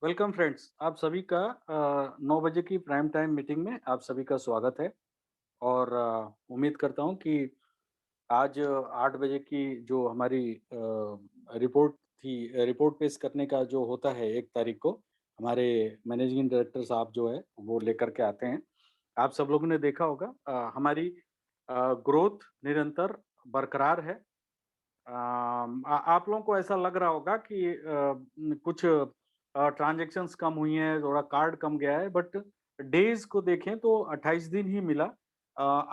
Welcome friends, आप सभी का 9 बजे की प्राइम टाइम मीटिंग में आप सभी का स्वागत है। और उम्मीद करता हूँ कि आज 8 बजे की जो हमारी रिपोर्ट थी, रिपोर्ट पेश करने का जो होता है 1 तारीख को, हमारे मैनेजिंग डायरेक्टर साहब जो है वो लेकर के आते हैं। आप सब लोगों ने देखा होगा, हमारी ग्रोथ निरंतर बरकरार है। आप लोगों को ऐसा लग रहा होगा कि कुछ ट्रांजैक्शंस कम हुई हैं, थोड़ा कार्ड कम गया है, बट डेज़ को देखें तो 28 दिन ही मिला।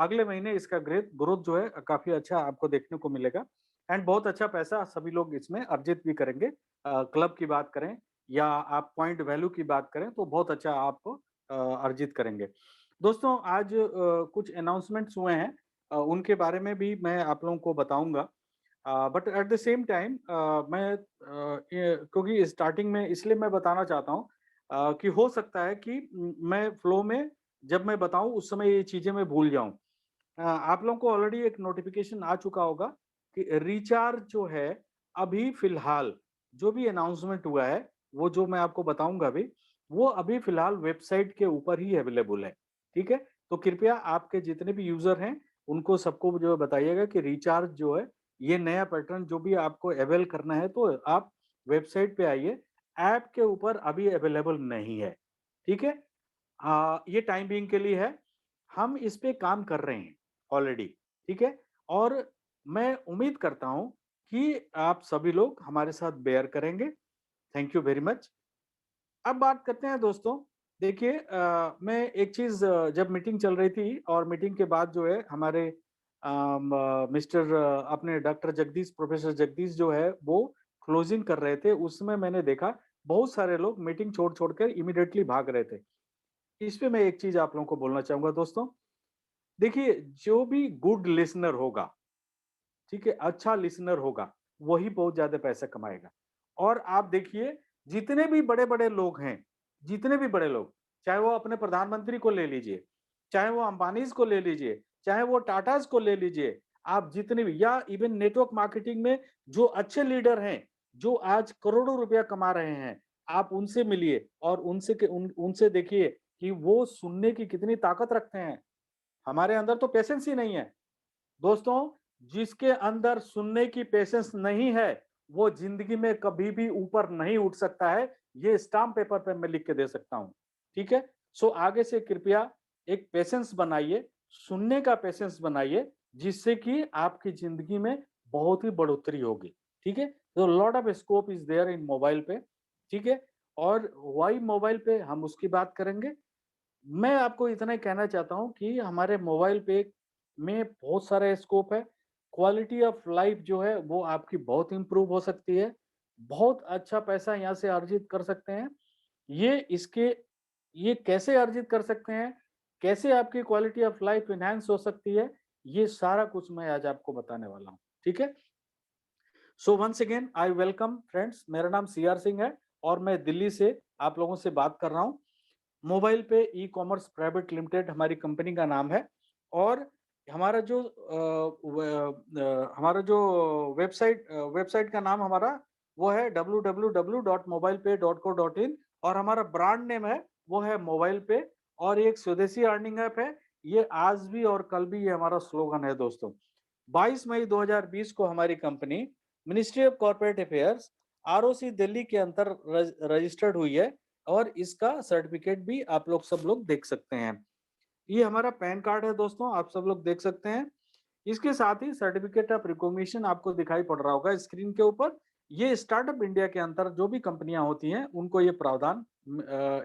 अगले महीने इसका ग्रेथ ग्रोथ जो है काफ़ी अच्छा आपको देखने को मिलेगा एंड बहुत अच्छा पैसा सभी लोग इसमें अर्जित भी करेंगे। क्लब की बात करें या आप पॉइंट वैल्यू की बात करें तो बहुत अच्छा आप अर्जित करेंगे। दोस्तों, आज कुछ अनाउंसमेंट्स हुए हैं, उनके बारे में भी मैं आप लोगों को बताऊँगा। But at the same time मैं क्योंकि स्टार्टिंग में इसलिए मैं बताना चाहता हूँ कि हो सकता है कि मैं फ्लो में जब मैं बताऊं उस समय ये चीजें मैं भूल जाऊं। आप लोगों को ऑलरेडी एक नोटिफिकेशन आ चुका होगा कि रिचार्ज जो है अभी फिलहाल जो भी अनाउंसमेंट हुआ है वो जो मैं आपको बताऊंगा अभी, वो अभी फिलहाल वेबसाइट के ऊपर ही अवेलेबल है। ठीक है, तो कृपया आपके जितने भी यूजर हैं उनको सबको जो बताइएगा कि रिचार्ज जो है ये नया पैटर्न जो भी आपको अवेल करना है तो आप वेबसाइट पे आइए। ऐप के ऊपर अभी अवेलेबल नहीं है। ठीक है, ये टाइम बीइंग के लिए है। हम इस पे काम कर रहे हैं ऑलरेडी। ठीक है, और मैं उम्मीद करता हूं कि आप सभी लोग हमारे साथ बेयर करेंगे। Thank you very much. अब बात करते हैं दोस्तों। देखिए, मैं एक चीज, जब मीटिंग चल रही थी और मीटिंग के बाद जो है हमारे मिस्टर अपने डॉक्टर जगदीश, प्रोफेसर जगदीश जो है वो क्लोजिंग कर रहे थे, उसमें मैंने देखा बहुत सारे लोग मीटिंग छोड़ छोड़ कर इमीडिएटली भाग रहे थे। इस पे मैं एक चीज आप लोगों को बोलना चाहूंगा दोस्तों। देखिए, जो भी गुड लिसनर होगा, ठीक है, अच्छा लिसनर होगा, वही बहुत ज्यादा पैसा कमाएगा। और आप देखिए, जितने भी बड़े बड़े लोग हैं, जितने भी बड़े लोग, चाहे वो अपने प्रधानमंत्री को ले लीजिए, चाहे वो अंबानीज को ले लीजिए, चाहे वो टाटाज को ले लीजिए, आप जितने भी, या इवन नेटवर्क मार्केटिंग में जो अच्छे लीडर हैं, जो आज करोड़ों रुपया कमा रहे हैं, आप उनसे मिलिए और उनसे देखिए कि वो सुनने की कितनी ताकत रखते हैं। हमारे अंदर तो पेशेंस ही नहीं है दोस्तों। जिसके अंदर सुनने की पेशेंस नहीं है, वो जिंदगी में कभी भी ऊपर नहीं उठ सकता है। ये स्टाम्प पेपर पे मैं लिख के दे सकता हूं। ठीक है, सो आगे से कृपया एक पेशेंस बनाइए, सुनने का पेशेंस बनाइए, जिससे कि आपकी जिंदगी में बहुत ही बढ़ोतरी होगी। ठीक है, तो lot of scope is there in mobile पे। ठीक है, और वाई मोबाइल पे हम उसकी बात करेंगे। मैं आपको इतना ही कहना चाहता हूँ कि हमारे मोबाइल पे में बहुत सारा स्कोप है। क्वालिटी ऑफ लाइफ जो है वो आपकी बहुत इम्प्रूव हो सकती है। बहुत अच्छा पैसा यहाँ से अर्जित कर सकते हैं। ये इसके ये कैसे अर्जित कर सकते हैं, कैसे आपकी क्वालिटी ऑफ लाइफ इनहैंस हो सकती है, ये सारा कुछ मैं आज आपको बताने वाला हूँ। ठीक है, so once again I welcome friends. मेरा नाम सी आर सिंह है और मैं दिल्ली से आप लोगों से बात कर रहा हूँ। मोबाइल पे ई कॉमर्स प्राइवेट लिमिटेड हमारी कंपनी का नाम है। और हमारा जो हमारा जो वेबसाइट का नाम हमारा वो है www.mobilepay.co.in। और हमारा ब्रांड नेम है वो है मोबाइल पे। और ये एक स्वदेशी अर्निंग ऐप है। ये आज भी और कल भी ये हमारा स्लोगन है दोस्तों। 22 मई 2020 को हमारी company ministry of corporate affairs ROC Delhi के अंतर रजिस्टर्ड हुई है। और इसका सर्टिफिकेट भी आप लोग सब लोग देख सकते हैं। ये हमारा पैन कार्ड है दोस्तों, आप सब लोग देख सकते हैं। इसके साथ ही सर्टिफिकेट ऑफ रिकॉग्निशन आपको दिखाई पड़ रहा होगा स्क्रीन के ऊपर। ये स्टार्टअप इंडिया के अंतर जो भी कंपनियां होती हैं उनको ये प्रावधान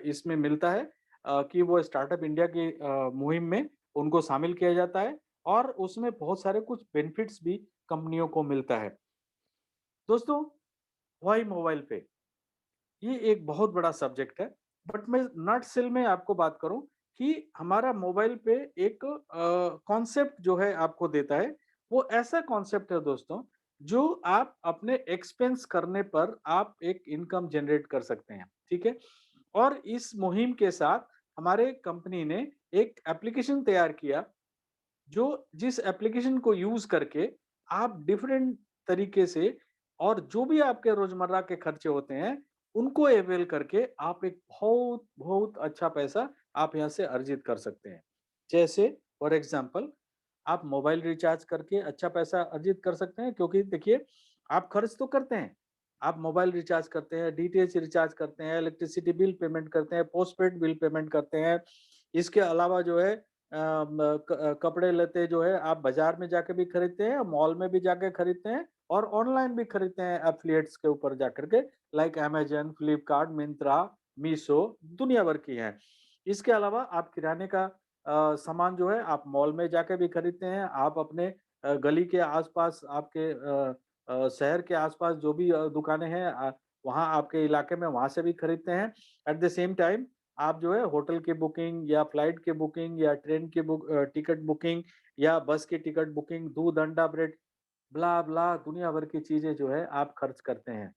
इसमें मिलता है, कि वो स्टार्टअप इंडिया की मुहिम में उनको शामिल किया जाता है। और उसमें बहुत सारे कुछ बेनिफिट्स भी कंपनियों को मिलता है दोस्तों। वाई मोबाइल पे, ये एक बहुत बड़ा सब्जेक्ट है। बट मैं नट सेल में आपको बात करूं कि हमारा मोबाइल पे एक कॉन्सेप्ट जो है आपको देता है। वो ऐसा कॉन्सेप्ट है दोस्तों, जो आप अपने एक्सपेंस करने पर आप एक इनकम जनरेट कर सकते हैं। ठीक है, और इस मुहिम के साथ हमारे कंपनी ने एक एप्लीकेशन तैयार किया, जो जिस एप्लीकेशन को यूज करके आप डिफरेंट तरीके से और जो भी आपके रोजमर्रा के खर्चे होते हैं उनको अवेल करके आप एक बहुत बहुत अच्छा पैसा आप यहाँ से अर्जित कर सकते हैं। जैसे फॉर एग्जांपल आप मोबाइल रिचार्ज करके अच्छा पैसा अर्जित कर सकते हैं, क्योंकि देखिए आप खर्च तो करते हैं। आप मोबाइल रिचार्ज करते हैं, डीटीएच रिचार्ज करते हैं, इलेक्ट्रिसिटी बिल पेमेंट करते हैं, पोस्टपेड बिल पेमेंट करते हैं। इसके अलावा जो है कपड़े-लत्ते जो है आप बाज़ार में जाके भी खरीदते हैं, मॉल में भी जाके खरीदते हैं और ऑनलाइन भी खरीदते हैं एफ़िलिएट्स के ऊपर जाकर के, लाइक अमेज़न, फ्लिपकार्ट, मिंत्रा, मीशो, दुनिया भर की हैं। इसके अलावा आप किराने का सामान जो है आप मॉल में जाके भी खरीदते हैं, आप अपने गली के आस-पास आपके शहर के आस-पास जो भी दुकानें हैं वहाँ आपके इलाके में वहाँ से भी खरीदते हैं। एट द सेम टाइम आप जो है होटल की बुकिंग या फ्लाइट की बुकिंग या ट्रेन की टिकट बुकिंग या बस की टिकट बुकिंग, दूध, अंडा, ब्रेड, ब्ला-ब्ला दुनिया भर की चीज़ें जो है आप खर्च करते हैं।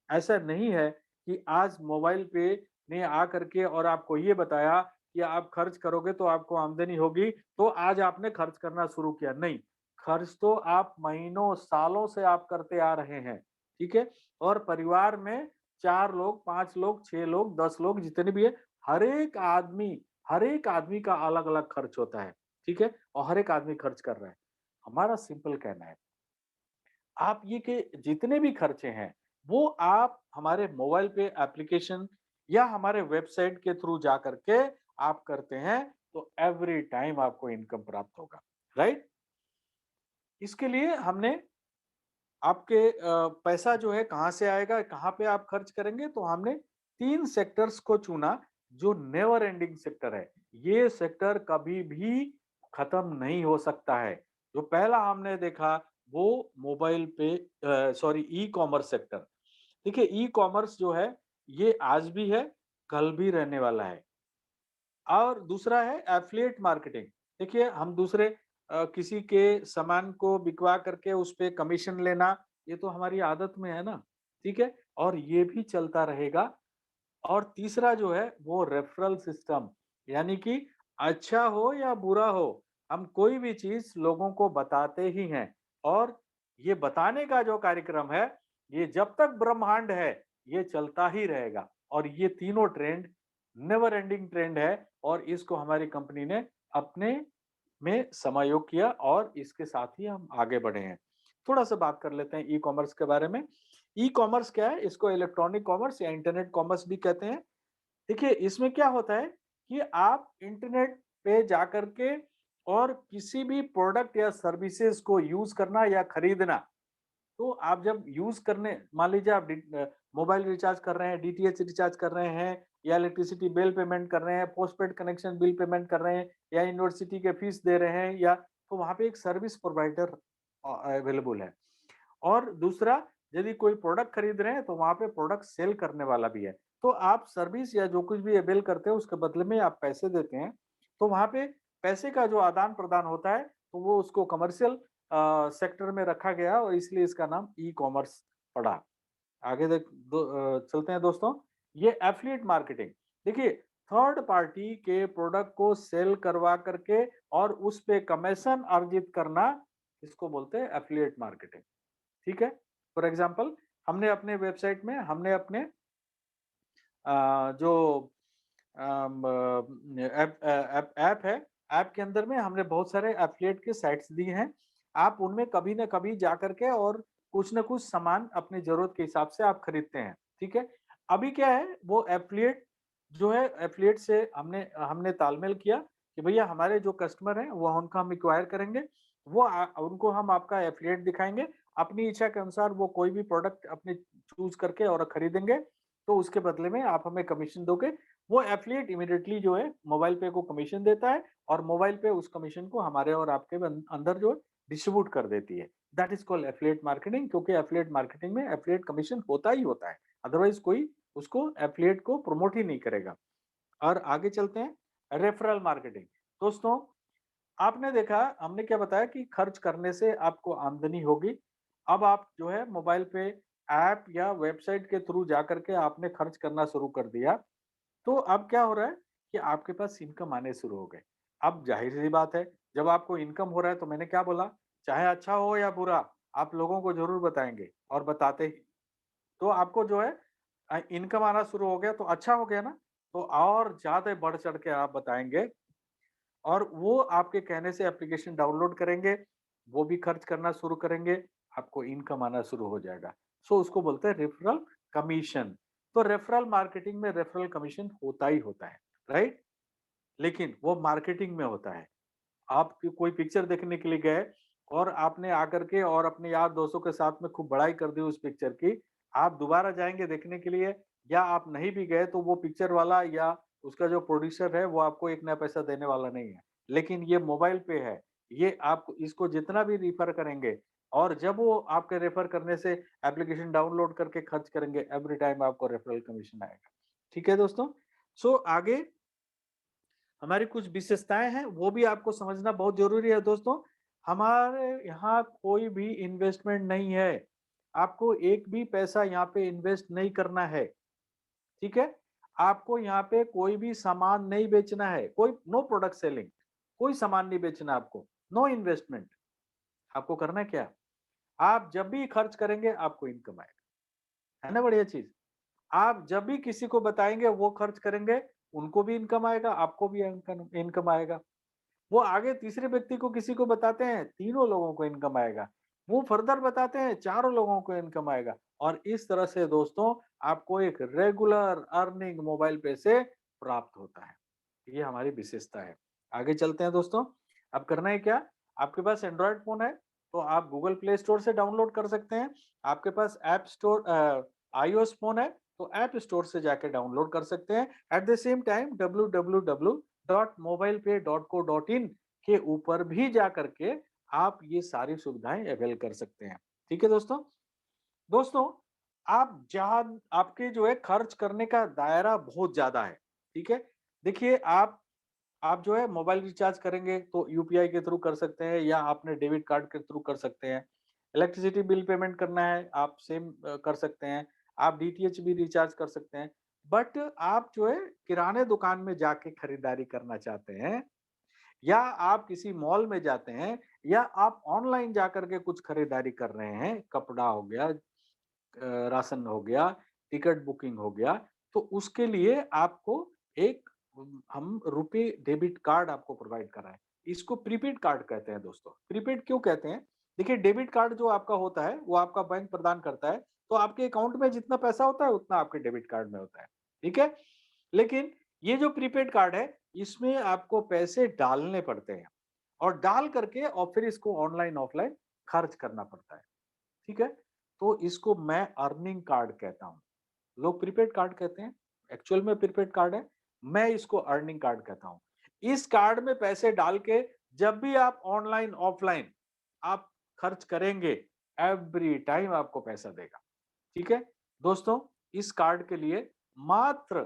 ऐसा नहीं है कि आज मोबाइल पे ने आकर के और आपको ये बताया कि आप खर्च करोगे तो आपको आमदनी होगी, तो आज आपने खर्च करना शुरू किया। नहीं, खर्च तो आप महीनों, सालों से आप करते आ रहे हैं, ठीक है? और परिवार में 4 लोग, 5 लोग, 6 लोग, 10 लोग जितने भी हैं, हर एक आदमी का अलग-अलग खर्च होता है, ठीक है? और हर एक आदमी खर्च कर रहा है। हमारा सिंपल कहना है आप ये के जितने भी खर्चे हैं, वो आप हमारे मोबाइल पे एप्लीकेशन या हमारे वेबसाइट के थ्रू जा करके आप करते हैं, तो एवरी टाइम आपको इनकम प्राप्त होगा, राइट? इसके लिए हमने आपके पैसा जो है कहाँ से आएगा, कहाँ पे आप खर्च करेंगे, तो हमने 3 सेक्टर्स को चुना, जो नेवर एंडिंग सेक्टर है। ये सेक्टर कभी भी खत्म नहीं हो सकता है। जो पहला हमने देखा, वो मोबाइल पे सॉरी ई-कॉमर्स सेक्टर। देखिए ई-कॉमर्स जो है, ये आज भी है, कल भी रहने वाला है। और दूसरा है एफ़िलिएट मार्केटिंग। देखिए हम दूसरे किसी के सामान को बिकवा करके उस पे कमीशन लेना, ये तो हमारी आदत में है ना, ठीक है? और ये भी चलता रहेगा। और तीसरा जो है वो रेफरल सिस्टम, यानी कि अच्छा हो या बुरा हो, हम कोई भी चीज़ लोगों को बताते ही हैं। और ये बताने का जो कार्यक्रम है, ये जब तक ब्रह्मांड है, ये चलता ही रहेगा। और ये तीनों ट्रेंड नेवर एंडिंग ट्रेंड है और इसको हमारी कंपनी ने अपने में समायोग किया और इसके साथ ही हम आगे बढ़े हैं। थोड़ा-सा बात कर लेते हैं ई-कॉमर्स के बारे में। ई-कॉमर्स क्या है? इसको इलेक्ट्रॉनिक कॉमर्स या इंटरनेट कॉमर्स भी कहते हैं। देखिए, इसमें क्या होता है कि आप इंटरनेट पे जाकर के और किसी भी प्रोडक्ट या सर्विसेज़ को यूज़ करना या खरीदना, तो आप जब यूज़ करने मान लीजिए आप मोबाइल रिचार्ज कर रहे हैं, डीटीएच रिचार्ज कर रहे हैं या इलेक्ट्रिसिटी बिल पेमेंट कर रहे हैं, पोस्टपेड कनेक्शन बिल पेमेंट कर रहे हैं या यूनिवर्सिटी के फीस दे रहे हैं या तो वहाँ पे एक सर्विस प्रोवाइडर अवेलेबल है। और दूसरा यदि कोई प्रोडक्ट खरीद रहे हैं तो वहाँ पे प्रोडक्ट सेल करने वाला भी है। तो आप सर्विस या जो कुछ भी अवेल करते हैं उसके बदले में आप पैसे देते हैं। तो वहाँ पे पैसे का जो आदान-प्रदान होता है तो वो उसको कमर्शियल सेक्टर में रखा गया और इसलिए इसका नाम ई-कॉमर्स पड़ा। आगे चलते हैं दोस्तों। ये एफ़िलिएट मार्केटिंग। देखिए थर्ड पार्टी के प्रोडक्ट को सेल करवा करके और उस पे कमीशन अर्जित करना, इसको बोलते हैं एफ़िलिएट मार्केटिंग। ठीक है? फॉर एग्ज़ाम्पल हमने अपने वेबसाइट में हमने अपने जो ऐप है, ऐप के अंदर में हमने बहुत सारे एफ़िलिएट के साइट्स दिए हैं। आप उनमें कभी न कभी जाकर के और कुछ न कुछ सामान अपनी ज़रूरत के हिसाब से आप खरीदते हैं, ठीक है? अभी क्या है वो एफ़िलिएट जो है एफ़िलिएट से हमने हमने तालमेल किया कि भैया हमारे जो कस्टमर हैं वो उनको हम एक्वायर करेंगे, वो उनको हम आपका एफ़िलिएट दिखाएँगे, अपनी इच्छा के अनुसार वो कोई भी प्रोडक्ट अपने चूज़ करके और खरीदेंगे, तो उसके बदले में आप हमें कमीशन दोगे। वो एफ़िलिएट इमीडिएटली जो है मोबाइल पे को कमीशन देता है और मोबाइल पे उस कमीशन को हमारे और आपके अंदर जो है डिस्ट्रीब्यूट कर देती है। That is called affiliate marketing, क्योंकि एफ़िलिएट मार्केटिंग में एफ़िलिएट कमीशन होता ही होता है। अदरवाइज़ कोई उसको एफ़िलिएट को प्रमोट ही नहीं करेगा। और आगे चलते हैं रेफरल मार्केटिंग। दोस्तों आपने देखा हमने क्या बताया कि खर्च करने से आपको आमदनी होगी। अब आप जो है मोबाइल पे ऐप या वेबसाइट के थ्रू जाकर के आपने खर्च करना शुरू कर दिया। तो अब क्या हो रहा है कि आपके पास इनकम आने शुरू हो गए। अब ज़ाहिर-सी बात है, जब आपको इनकम हो रहा है तो मैंने क्या बोला, चाहे अच्छा हो या बुरा, आप लोगों को ज़रूर बताएँगे और बताते ही। तो आपको जो है इनकम आना शुरू हो गया तो अच्छा हो गया ना। तो और ज्यादा बढ़ चढ़ के आप बताएंगे और वो आपके कहने से एप्लीकेशन डाउनलोड करेंगे, वो भी खर्च करना शुरू करेंगे, आपको इनकम आना शुरू हो जाएगा। सो उसको बोलते हैं रेफरल कमीशन। तो रेफरल मार्केटिंग में रेफरल कमीशन होता ही होता है, राइट? लेकिन वो मार्केटिंग में होता है। आप कोई पिक्चर देखने के लिए गए और आपने आकर के और अपने यार दोस्तों के साथ में खूब बड़ाई कर दी उस पिक्चर की, आप दोबारा जाएँगे देखने के लिए या आप नहीं भी गए तो वो पिक्चर वाला या उसका जो प्रोड्यूसर है वो आपको एक नया पैसा देने वाला नहीं है। लेकिन ये मोबाइल पे है, ये आप इसको जितना भी रेफर करेंगे और जब वो आपके रेफर करने से एप्लीकेशन डाउनलोड करके खर्च करेंगे, एवरी टाइम आपको रेफरल कमीशन आएगा। ठीक है दोस्तों? सो आगे हमारी कुछ विशेषताएँ हैं, वो भी आपको समझना बहुत ज़रूरी है दोस्तों। हमारे यहाँ कोई भी इन्वेस्टमेंट नहीं है। आपको एक भी पैसा यहाँ पे इन्वेस्ट नहीं करना है, ठीक है? आपको यहाँ पे कोई भी सामान नहीं बेचना है, कोई नो प्रोडक्ट सेलिंग, कोई सामान नहीं बेचना आपको, नो इन्वेस्टमेंट। आपको करना है क्या? आप जब भी खर्च करेंगे, आपको इनकम आएगा। है ना बढ़िया चीज़? आप जब भी किसी को बताएँगे, वो खर्च करेंगे, उनको भी इनकम आएगा, आपको भी इनकम इनकम आएगा। वो आगे तीसरे व्यक्ति को किसी को बताते हैं, तीनों लोगों को इनकम आएगा। वो फर्दर बताते हैं, चारों लोगों को इनकम आएगा और इस तरह से दोस्तों आपको एक रेगुलर अर्निंग मोबाइल पे से प्राप्त होता है। ये हमारी विशेषता है। आगे चलते हैं दोस्तों। अब करना है क्या? आपके पास एंड्रॉयड फ़ोन है, तो आप गूगल प्ले स्टोर से डाउनलोड कर सकते हैं। आपके पास ऐप स्टोर आईओएस फ़ोन है, तो ऐप स्टोर से जाके डाउनलोड कर सकते हैं। At the same time www.mobilepay.co.in के ऊपर भी जा करके आप ये सारी सुविधाएँ अवेल कर सकते हैं। ठीक है दोस्तों? दोस्तों, आप जहाँ आपके जो है खर्च करने का दायरा बहुत ज़्यादा है, ठीक है? देखिए आप जो है मोबाइल रिचार्ज करेंगे तो यूपीआई के थ्रू कर सकते हैं या आपने डेबिट कार्ड के थ्रू कर सकते हैं। इलेक्ट्रिसिटी बिल पेमेंट करना है, आप सेम कर सकते हैं। आप डीटीएच भी रिचार्ज कर सकते हैं। बट आप जो है किराने दुकान में जाके खरीदारी करना चाहते हैं या आप किसी मॉल में जाते हैं या आप ऑनलाइन जाकर के कुछ खरीदारी कर रहे हैं, कपड़ा हो गया, राशन हो गया, टिकट बुकिंग हो गया, तो उसके लिए आपको एक हम रुपे डेबिट कार्ड आपको प्रोवाइड कर रहा है। इसको प्रीपेड कार्ड कहते हैं दोस्तों। प्रीपेड क्यों कहते हैं? देखिए डेबिट कार्ड जो आपका होता है, वो आपका बैंक प्रदान करता है, तो आपके अकाउंट में जितना पैसा होता है, उतना आपके डेबिट कार्ड में होता है। ठीक है? लेकिन ये जो प्रीपेड कार्ड है, इसमें आपको पैसे डालने पड़ते हैं और डाल करके और फिर इसको ऑनलाइन ऑफलाइन खर्च करना पड़ता है। ठीक है? तो इसको मैं अर्निंग कार्ड कहता हूँ। लोग प्रीपेड कार्ड कहते हैं, एक्चुअल में प्रीपेड कार्ड है, मैं इसको अर्निंग कार्ड कहता हूँ। इस कार्ड में पैसे डाल के जब भी आप ऑनलाइन, ऑफलाइन आप खर्च करेंगे, एवरी टाइम आपको पैसा देगा। ठीक है? दोस्तों, इस कार्ड के लिए मात्र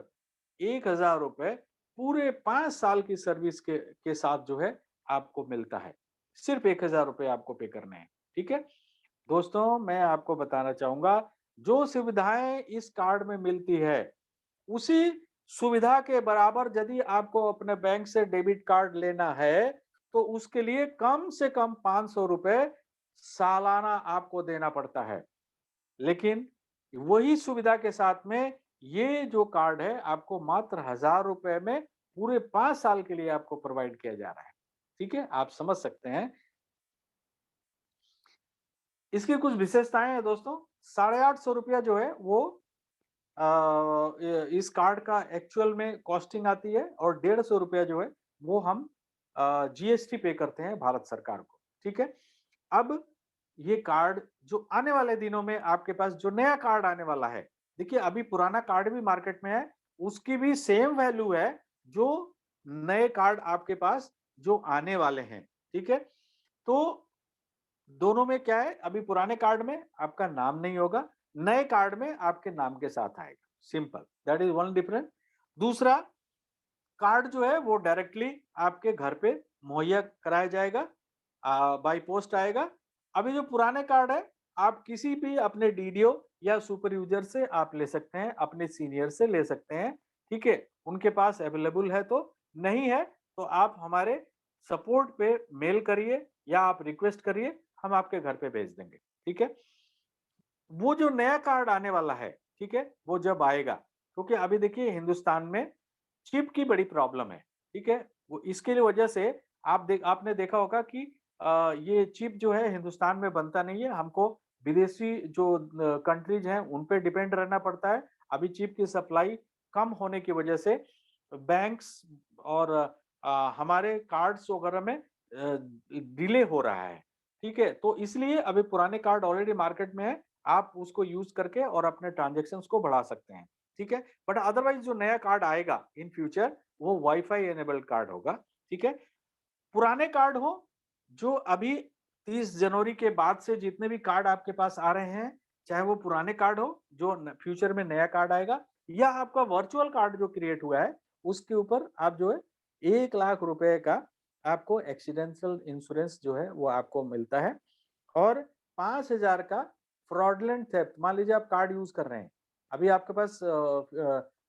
₹1000 पूरे 5 साल की सर्विस के साथ जो है आपको मिलता है। सिर्फ ₹1000 आपको पे करने हैं। ठीक है? दोस्तों, मैं आपको बताना चाहूँगा, जो सुविधाएँ इस कार्ड में मिलती है, उसी सुविधा के बराबर यदि आपको अपने बैंक से डेबिट कार्ड लेना है, तो उसके लिए कम से कम ₹500 सालाना आपको देना पड़ता है। लेकिन वही सुविधा के साथ में ये जो कार्ड है, आपको मात्र ₹1000 में पूरे 5 साल के लिए आपको प्रोवाइड किया जा रहा है। ठीक है? आप समझ सकते हैं इसकी कुछ विशेषताएँ हैं दोस्तों, ₹850 जो है वो इस कार्ड का एक्चुअल में कॉस्टिंग आती है और ₹150 जो है वो हम जीएसटी पे करते हैं भारत सरकार को, ठीक है? अब ये कार्ड जो आने वाले दिनों में आपके पास जो नया कार्ड आने वाला है, देखिए अभी पुराना कार्ड भी मार्केट में है, उसकी भी सेम वैल्यू है जो नए कार्ड आपके पास जो आने वाले हैं, ठीक है? तो दोनों में क्या है, अभी पुराने कार्ड में आपका नाम नहीं होगा, नए कार्ड में आपके नाम के साथ आएगा, simple, that is one difference. दूसरा, कार्ड जो है वो डायरेक्टली आपके घर पे मुहैया कराया जाएगा, बाय पोस्ट आएगा। अभी जो पुराने कार्ड है, आप किसी भी अपने डीडीओ या सुपर यूजर से आप ले सकते हैं, अपने सीनियर से ले सकते हैं, ठीक है? उनके पास अवेलेबल है तो, नहीं है तो आप हमारे सपोर्ट पे मेल करिए या आप रिक्वेस्ट करिए, हम आपके घर पे भेज देंगे, ठीक है? वो जो नया कार्ड आने वाला है, ठीक है, वो जब आएगा, क्योंकि अभी देखिए हिंदुस्तान में चिप की बड़ी प्रॉब्लम है, ठीक है? वो इसके लिए वजह से आपने देखा होगा कि ये चिप जो है हिंदुस्तान में बनता नहीं है, हमको विदेशी जो कंट्रीज़ हैं, उन पे डिपेंड रहना पड़ता है। अभी चिप की सप्लाई कम होने की वजह से बैंक्स और हमारे कार्ड्स वगैरह में डिले हो रहा है, ठीक है? तो इसलिए अभी पुराने कार्ड ऑलरेडी मार्केट में है, आप उसको यूज़ करके और अपने ट्रांज़ैक्शंस को बढ़ा सकते हैं, ठीक है? बट अदरवाइज़ जो नया कार्ड आएगा इन फ्यूचर वो वाईफ़ाई इनेबल्ड कार्ड होगा, ठीक है? पुराने कार्ड हो, जो अभी 30 जनवरी के बाद से जितने भी कार्ड आपके पास आ रहे हैं, चाहे वो पुराने कार्ड हो, जो फ्यूचर में नया कार्ड आएगा, या आपका वर्चुअल कार्ड जो क्रिएट हुआ है, उसके ऊपर आप जो है 1 लाख रुपए का आपको एक्सीडेंटल इंश्योरेंस जो है वो आपको मिलता है। और 5,000 का फ्रॉडलेंट थेफ्ट, मान लीजिए आप कार्ड यूज कर रहे हैं, अभी आपके पास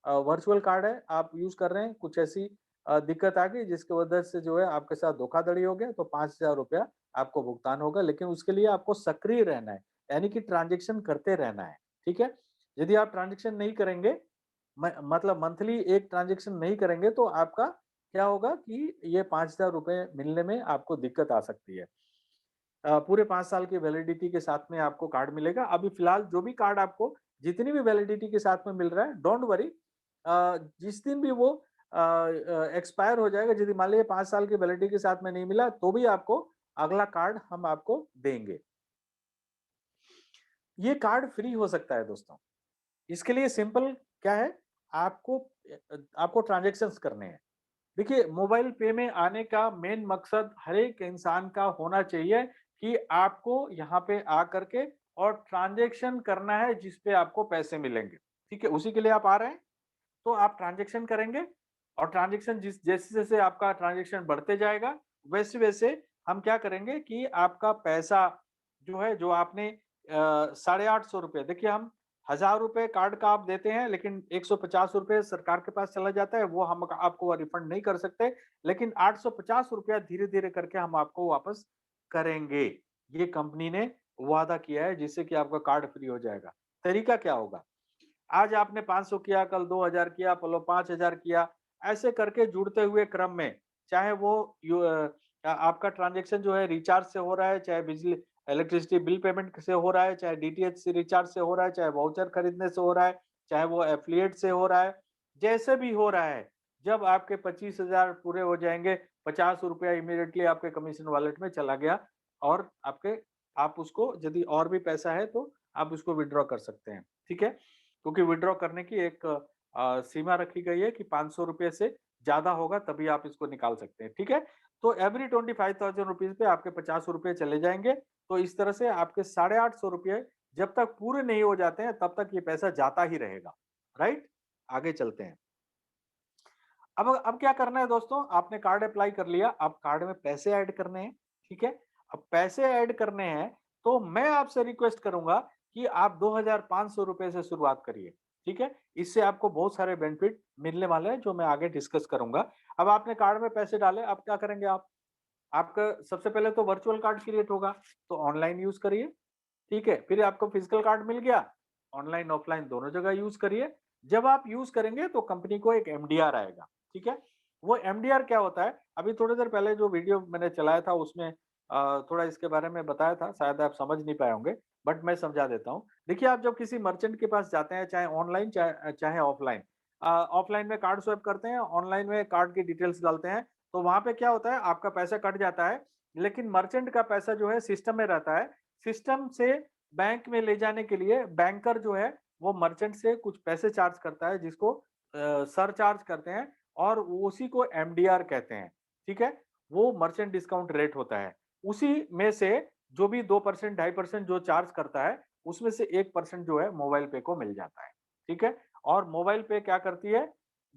वर्चुअल कार्ड है, आप यूज कर रहे हैं, कुछ ऐसी दिक्कत आ गई जिसकी वजह से जो है आपके साथ धोखाधड़ी हो गया, तो 5,000 रुपया आपको भुगतान होगा, लेकिन उसके लिए आपको सक्रिय रहना है, यानी कि ट्रांजेक्शन करते रहना है, ठीक है? यदि आप ट्रांजेक्शन नहीं करेंगे, मतलब मंथली एक ट्रांजेक्शन नहीं करेंगे, तो आपका क्या होगा कि ये 5,000 रुपए मिलने में आपको दिक्कत आ सकती है। पूरे 5 साल की वैलिडिटी के साथ में आपको कार्ड मिलेगा। अभी फिलहाल जो भी कार्ड आपको जितनी भी वैलिडिटी के साथ में मिल रहा है, डोंट वरी, जिस दिन भी वो एक्सपायर हो जाएगा, यदि मान लीजिए 5 साल की वैलिडिटी के साथ में नहीं मिला, तो भी आपको अगला कार्ड हम आपको देंगे। ये कार्ड फ्री हो सकता है दोस्तों। इसके लिए सिंपल क्या है, आपको आपको ट्रांज़ैक्शंस करने हैं। देखिए, मोबाइल पे में आने का मेन मकसद हर एक इंसान का होना चाहिए कि आपको यहाँ पे आकर के और ट्रांज़ैक्शन करना है जिस पे आपको पैसे मिलेंगे, ठीक है? उसी के लिए आप आ रहे हैं, तो आप ट्रांज़ैक्शन करेंगे और ट्रांज़ैक्शन जैसे-जैसे आपका ट्रांज़ैक्शन बढ़ते जाएगा, वैसे-वैसे हम क्या करेंगे कि आपका पैसा जो है, जो आपने साढ़े ₹800, देखिए हम ₹1000 कार्ड का आप देते हैं, लेकिन ₹150 सरकार के पास चला जाता है, वो हम आपको रिफंड नहीं कर सकते, लेकिन ₹850 धीरे-धीरे करके हम आपको वापस करेंगे। ये कंपनी ने वादा किया है, जिससे कि आपका कार्ड फ्री हो जाएगा। तरीका क्या होगा? आज आपने 500 किया, कल 2000 किया, पलो 5000 किया, ऐसे करके जुड़ते हुए क्रम में, चाहे वो आपका ट्रांज़ैक्शन जो है रिचार्ज से हो रहा है, चाहे बिजली इलेक्ट्रिसिटी बिल पेमेंट से हो रहा है, चाहे डीटीएच से रिचार्ज से हो रहा है, चाहे वाउचर खरीदने से हो रहा है, चाहे वो एफ़िलिएट से हो रहा है, जैसे भी हो रहा है, जब आपके 25,000 पूरे हो जाएँगे, ₹50 इमीडिएटली आपके कमीशन वॉलेट में चला गया और आप उसको यदि और भी पैसा है तो आप उसको विथड्रॉ कर सकते हैं, ठीक है? क्योंकि विथड्रॉ करने की एक सीमा रखी गई है कि ₹500 से ज़्यादा होगा तभी आप इसको निकाल सकते हैं, ठीक है? तो एवरी 25,000 रुपीज़ पे आपके ₹50 चले जाएँगे, तो इस तरह से आपके ₹850 जब तक पूरे नहीं हो जाते हैं, तब तक ये पैसा जाता ही रहेगा, राइट? आगे चलते हैं। अब क्या करना है दोस्तों, आपने कार्ड अप्लाई कर लिया, अब कार्ड में पैसे ऐड करने हैं, ठीक है? अब पैसे ऐड करने हैं, तो मैं आपसे रिक्वेस्ट करूँगा कि आप ₹2,500 से शुरुआत करिए, ठीक है? इससे आपको बहुत सारे बेनिफिट मिलने वाले हैं, जो मैं आगे डिस्कस करूँगा। अब आपने कार्ड में पैसे डाले, अब क्या करेंगे आप? आपका सबसे पहले तो वर्चुअल कार्ड क्रिएट होगा, तो ऑनलाइन यूज़ करिए, ठीक है? फिर आपको फिजिकल कार्ड मिल गया, ऑनलाइन, ऑफलाइन दोनों जगह यूज़ करिए। जब आप यूज़ करेंगे तो कंपनी को एक एमडीआर आएगा, ठीक है? वो एमडीआर क्या होता है? अभी थोड़ी देर पहले जो वीडियो मैंने चलाया था उसमें थोड़ा इसके बारे में बताया था, शायद आप समझ नहीं पाए होंगे, बट मैं समझा देता हूँ। देखिए, आप जब किसी मर्चेंट के पास जाते हैं, चाहे ऑनलाइन चाहे ऑफलाइन, ऑफलाइन में कार्ड स्वैप करते हैं, ऑनलाइन में कार्ड की डिटेल्स डालते हैं, तो वहाँ पे क्या होता है, आपका पैसा कट जाता है, लेकिन मर्चेंट का पैसा जो है सिस्टम में रहता है। सिस्टम से बैंक में ले जाने के लिए बैंकर जो है वो मर्चेंट से कुछ पैसे चार्ज करता है, जिसको सरचार्ज करते हैं, और उसी को एमडीआर कहते हैं, ठीक है? वो मर्चेंट डिस्काउंट रेट होता है। उसी में से जो भी 2% 2.5% जो चार्ज करता है, उसमें से 1% जो है मोबाइल पे को मिल जाता है, ठीक है? और मोबाइल पे क्या करती है,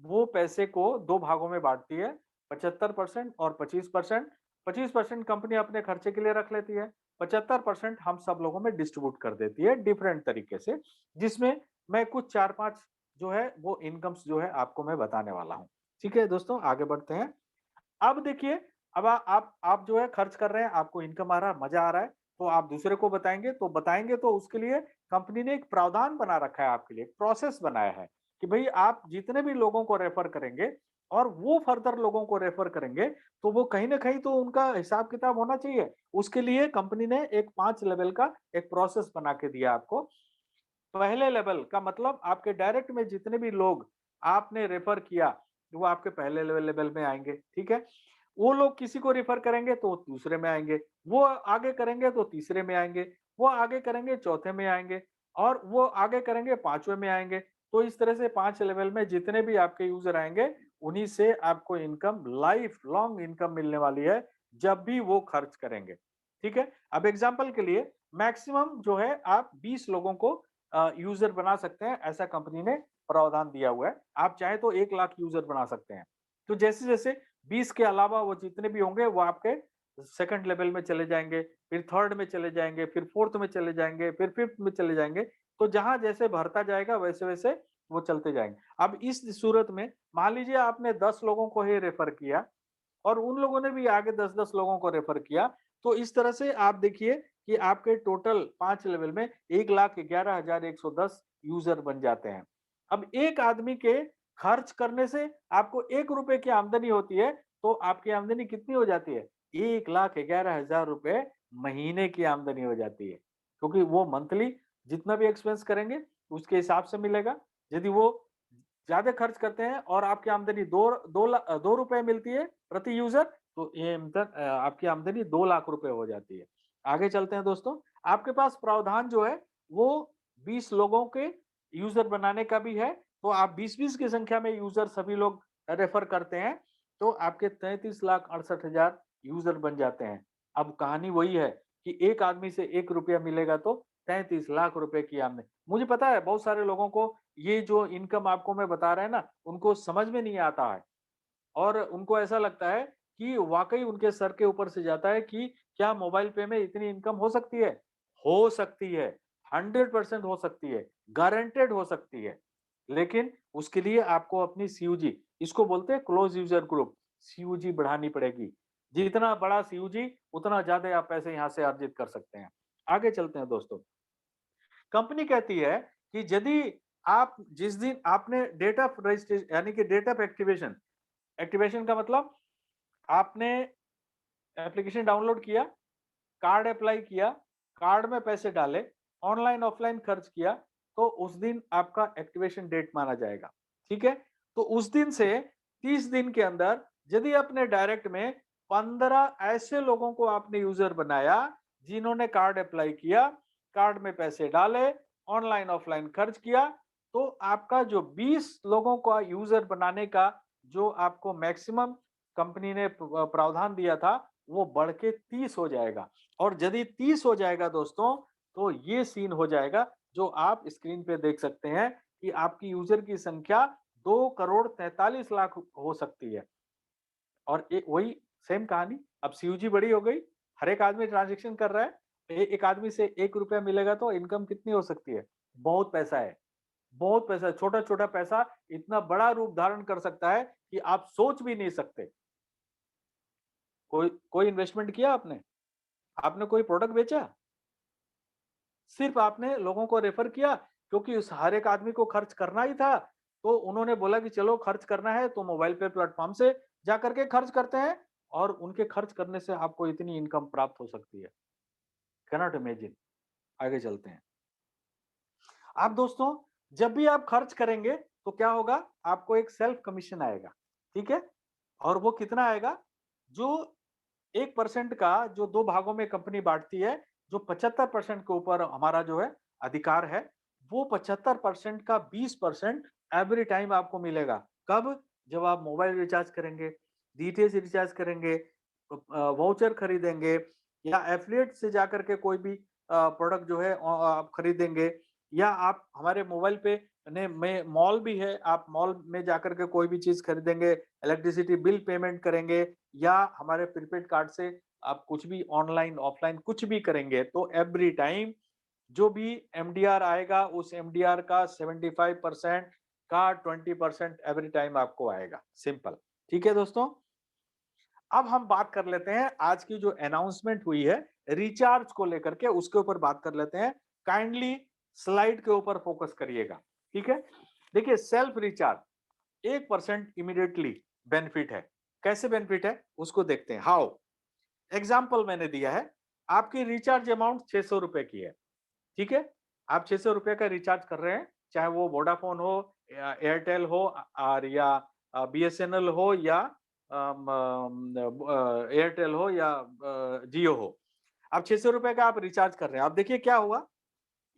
वो पैसे को 2 भागों में बाँटती है, 75% और 25%। 25% कंपनी अपने खर्चे के लिए रख लेती है, 75% हम सब लोगों में डिस्ट्रीब्यूट कर देती है डिफरेंट तरीके से, जिसमें मैं कुछ 4-5 जो है वो इनकम्स जो है आपको मैं बताने वाला हूँ। ठीक है दोस्तों, आगे बढ़ते हैं। अब देखिए, अब आप जो है खर्च कर रहे हैं, आपको इनकम आ रहा है, मज़ा आ रहा है, तो आप दूसरे को बताएंगे तो उसके लिए कंपनी ने एक प्रावधान बना रखा है आपके लिए, एक प्रोसेस बनाया है कि भाई आप जितने भी लोगों को रेफर करेंगे और वो फर्दर लोगों को रेफर करेंगे, तो वो कहीं ना कहीं तो उनका हिसाब किताब होना चाहिए। उसके लिए कंपनी ने एक 5 लेवल का एक प्रोसेस बना के दिया आपको। पहले लेवल का मतलब आपके डायरेक्ट में जितने भी लोग आपने रेफर किया, वो आपके पहले लेवल लेवल में आएंगे, ठीक है। वो लोग किसी को रेफर करेंगे तो दूसरे में आएंगे, वो आगे करेंगे तो तीसरे में आएंगे, वो आगे करेंगे चौथे में आएंगे, और वो आगे करेंगे पांचवें में आएंगे। तो इस तरह से 5 लेवल में जितने भी आपके यूजर आएंगे, उन्हीं से आपको इनकम, लाइफ लॉन्ग इनकम मिलने वाली है, जब भी वो खर्च करेंगे। ठीक है। अब एग्जाम्पल के लिए मैक्सिमम जो है आप 20 लोगों को यूजर बना सकते हैं, ऐसा कंपनी ने प्रावधान दिया हुआ है। आप चाहे तो 1 लाख यूजर बना सकते हैं। तो जैसे जैसे 20 के अलावा वो जितने भी होंगे वो आपके सेकंड लेवल में चले जाएंगे, फिर थर्ड में चले जाएंगे, फिर फोर्थ में चले जाएंगे, फिर फिफ्थ में चले जाएंगे। तो जहां जैसे भरता जाएगा वैसे वैसे वो चलते जाएंगे। अब इस सूरत में मान लीजिए आपने 10 लोगों को ही रेफर किया और उन लोगों ने भी आगे 10-10 लोगों को रेफर किया। तो इस तरह से आप देखिए कि आपके टोटल 5 लेवल में 1,11,110 यूजर बन जाते हैं। अब एक आदमी के खर्च करने से आपको 1 रुपए की आमदनी होती है, तो आपकी आमदनी कितनी हो जाती है? 1,11,000 रुपए महीने की आमदनी हो जाती है। क्योंकि वो मंथली जितना भी एक्सपेंस करेंगे, उसके हिसाब से मिलेगा। यदि वो ज़्यादा खर्च करते हैं और आपकी आमदनी 2 रुपए मिलती है प्रति यूज़र, तो ये आपकी आमदनी 2 लाख रुपए हो जाती है। आगे चलते हैं दोस्तों, आपके पास प्रावधान जो है वो 20 लोगों के यूज़र बनाने का भी है, तो आप 20-20 की संख्या में यूज़र सभी लोग रेफर करते हैं, तो आपके 33,68,000 यूज़र बन जाते हैं। अब कहानी वही है कि एक आदमी से 1 रुपया मिलेगा तो 33 लाख रुपए की आमदनी। मुझे पता है बहुत सारे लोगों को ये जो इनकम आपको मैं बता रहा है ना, उनको समझ में नहीं आता है और उनको ऐसा लगता है कि वाक़ई उनके सर के ऊपर से जाता है कि क्या मोबाइल पे में इतनी इनकम हो सकती है? हो सकती है, 100% हो सकती है, गारंटेड हो सकती है। लेकिन उसके लिए आपको अपनी सीयूजी, इसको बोलते हैं क्लोज़ यूज़र ग्रुप, सीयूजी बढ़ानी पड़ेगी। जितना बड़ा सीयूजी, उतना ज़्यादा आप पैसे यहाँ से अर्जित कर सकते हैं। आगे चलते हैं दोस्तों। कंपनी कहती है कि यदि आप जिस दिन आपने डेट ऑफ रजिस्ट्रेशन यानी कि डेट ऑफ एक्टिवेशन, एक्टिवेशन का मतलब आपने एप्लीकेशन डाउनलोड किया, कार्ड अप्लाई किया, कार्ड में पैसे डाले, ऑनलाइन ऑफलाइन खर्च किया, तो उस दिन आपका एक्टिवेशन डेट माना जाएगा। ठीक है। तो उस दिन से 30 दिन के अंदर यदि अपने डायरेक्ट में 15 ऐसे लोगों को आपने यूजर बनाया जिन्होंने कार्ड अप्लाई किया, कार्ड में पैसे डाले, ऑनलाइन ऑफलाइन खर्च किया, तो आपका जो 20 लोगों का यूजर बनाने का जो आपको मैक्सिमम कंपनी ने प्रावधान दिया था, वो बढ़ के 30 हो जाएगा। और यदि 30 हो जाएगा दोस्तों, तो ये सीन हो जाएगा जो आप स्क्रीन पे देख सकते हैं कि आपकी यूजर की संख्या 2,43,00,000 हो सकती है। और एक वही सेम कहानी, अब सीयूजी बड़ी हो गई, हर एक आदमी ट्रांजेक्शन कर रहा है, एक आदमी से 1 रुपया मिलेगा तो इनकम कितनी हो सकती है? बहुत पैसा है, बहुत पैसा है। छोटा-छोटा पैसा इतना बड़ा रूप धारण कर सकता है कि आप सोच भी नहीं सकते। कोई कोई इन्वेस्टमेंट किया आपने? आपने कोई प्रोडक्ट बेचा? सिर्फ आपने लोगों को रेफर किया क्योंकि उस हर एक आदमी को खर्च करना ही था। तो उन्होंने बोला कि चलो खर्च करना है तो मोबाइल पे प्लेटफ़ॉर्म से जा करके खर्च करते हैं और उनके खर्च करने से आपको इतनी इनकम प्राप्त हो सकती है। Cannot imagine. आगे चलते हैं। आप दोस्तों जब भी आप खर्च करेंगे तो क्या होगा? आपको एक सेल्फ कमीशन आएगा। ठीक है? और वो कितना आएगा? जो 1% का जो 2 भागों में कंपनी बाँटती है, जो 75% के ऊपर हमारा जो है अधिकार है, वो 75% का 20% एवरी टाइम आपको मिलेगा। कब? जब आप मोबाइल रिचार्ज करेंगे, डीटीएच रिचार्ज करेंगे, वाउचर खरीदेंगे या एफ़िलिएट से जाकर के कोई भी प्रोडक्ट जो है आप खरीदेंगे या आप हमारे मोबाइल पे ने में मॉल भी है, आप मॉल में जाकर के कोई भी चीज़ खरीदेंगे, इलेक्ट्रिसिटी बिल पेमेंट करेंगे या हमारे प्रीपेड कार्ड से आप कुछ भी ऑनलाइन, ऑफलाइन कुछ भी करेंगे, तो एवरी टाइम जो भी एमडीआर आएगा, उस एमडीआर का 75% का 20% एवरी टाइम आपको आएगा। सिंपल। ठीक है दोस्तों? अब हम बात कर लेते हैं आज की जो अनाउंसमेंट हुई है रिचार्ज को लेकर के, उसके ऊपर बात कर लेते हैं। काइंडली स्लाइड के ऊपर फोकस करिएगा, ठीक है। देखिए सेल्फ रिचार्ज 1% इमीडिएटली बेनिफिट है। कैसे बेनिफिट है उसको देखते हैं। हाउ, एग्जाम्पल मैंने दिया है, आपकी रिचार्ज अमाउंट 600 रुपए की है, ठीक है। आप 600 रुपए का रिचार्ज कर रहे हैं, चाहे वो वोडाफोन हो या एयरटेल हो और या बीएसएनएल हो या एयरटेल हो या जियो हो। अब 600 रुपए का आप रिचार्ज कर रहे हैं। अब देखिए क्या हुआ,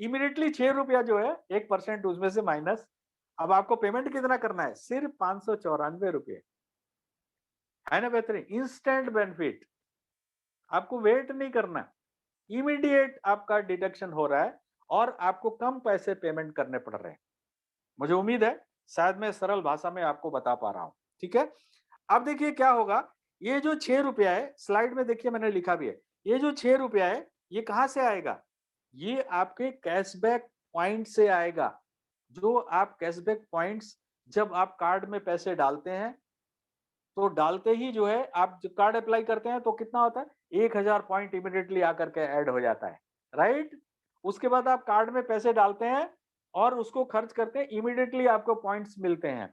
इमीडिएटली 6 रुपया जो है 1% उसमें से माइनस। अब आपको पेमेंट कितना करना है, सिर्फ 594 रुपये। है ना बेहतरीन, इंस्टेंट बेनिफिट, आपको वेट नहीं करना, इमीडिएट आपका डिडक्शन हो रहा है और आपको कम पैसे पेमेंट करने पड़ रहे हैं। मुझे उम्मीद है शायद मैं सरल भाषा में आपको बता पा रहा हूं, ठीक है। अब देखिए क्या होगा, ये जो 6 रुपया है, स्लाइड में देखिए मैंने लिखा भी है, ये जो 6 रुपया है ये कहां से आएगा, ये आपके कैशबैक पॉइंट से आएगा। जो आप कैशबैक पॉइंट्स जब आप कार्ड में पैसे डालते हैं तो डालते ही जो है आप जो कार्ड अप्लाई करते हैं तो कितना होता है, 1000 पॉइंट इमीडिएटली आकर के ऐड हो जाता है, राइट। उसके बाद आप कार्ड में पैसे डालते हैं और उसको खर्च करते हैं, इमीडिएटली आपको पॉइंट्स मिलते हैं।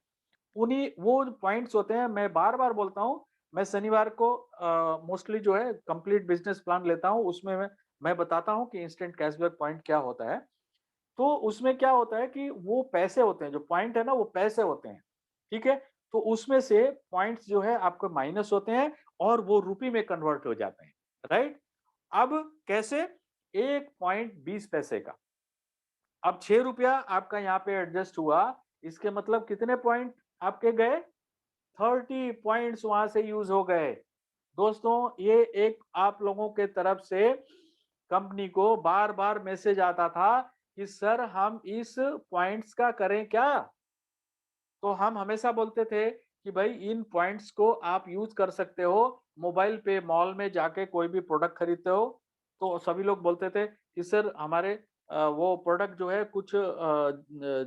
उन्हीं वो पॉइंट्स होते हैं, मैं बार बार बोलता हूँ, मैं शनिवार को मोस्टली जो है कंप्लीट बिजनेस प्लान लेता हूँ, उसमें मैं बताता हूँ कि इंस्टेंट कैशबैक पॉइंट क्या होता है। तो उसमें क्या होता है कि वो पैसे होते हैं, जो पॉइंट है ना वो पैसे होते हैं, ठीक है। तो उसमें से पॉइंट्स जो है आपको माइनस होते हैं और वो रुपये में कन्वर्ट हो जाते हैं, राइट। अब कैसे, 1 पॉइंट 20 पैसे का, अब 6 रुपया आपका यहाँ पे एडजस्ट हुआ, इसके मतलब कितने पॉइंट आपके गए, 30 पॉइंट्स वहां से यूज हो गए। दोस्तों ये एक आप लोगों के तरफ से कंपनी को बार बार मैसेज आता था कि सर हम इस पॉइंट्स का करें क्या। तो हम हमेशा बोलते थे कि भाई इन पॉइंट्स को आप यूज कर सकते हो, मोबाइल पे मॉल में जाके कोई भी प्रोडक्ट खरीदते हो तो सभी लोग बोलते थे कि सर हमारे वो प्रोडक्ट जो है कुछ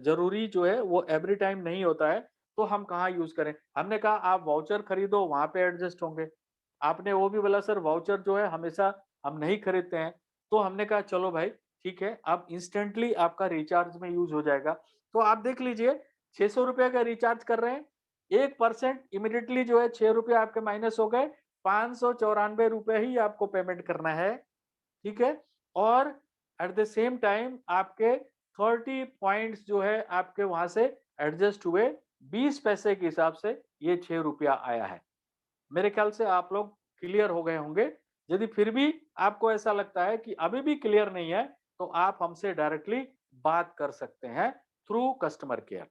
जरूरी जो है वो एवरी टाइम नहीं होता है, तो हम कहाँ यूज करें। हमने कहा आप वाउचर खरीदो, वहां पे एडजस्ट होंगे। आपने वो भी बोला सर वाउचर जो है हमेशा हम नहीं खरीदते हैं। तो हमने कहा चलो भाई ठीक है, अब इंस्टेंटली आपका रिचार्ज में यूज हो जाएगा। तो आप देख लीजिए 600 रुपए का रिचार्ज कर रहे हैं, 1% इमीडिएटली जो है 6 रुपए आपके माइनस हो गए, 594 रुपए ही आपको पेमेंट करना है, ठीक है। और एट द सेम टाइम आपके 30 पॉइंट्स जो है आपके वहां से एडजस्ट हुए, 20 पैसे के हिसाब से ये 6 रुपया आया है। मेरे ख्याल से आप लोग क्लियर हो गए होंगे। यदि फिर भी आपको ऐसा लगता है कि अभी भी क्लियर नहीं है तो आप हमसे डायरेक्टली बात कर सकते हैं थ्रू कस्टमर केयर।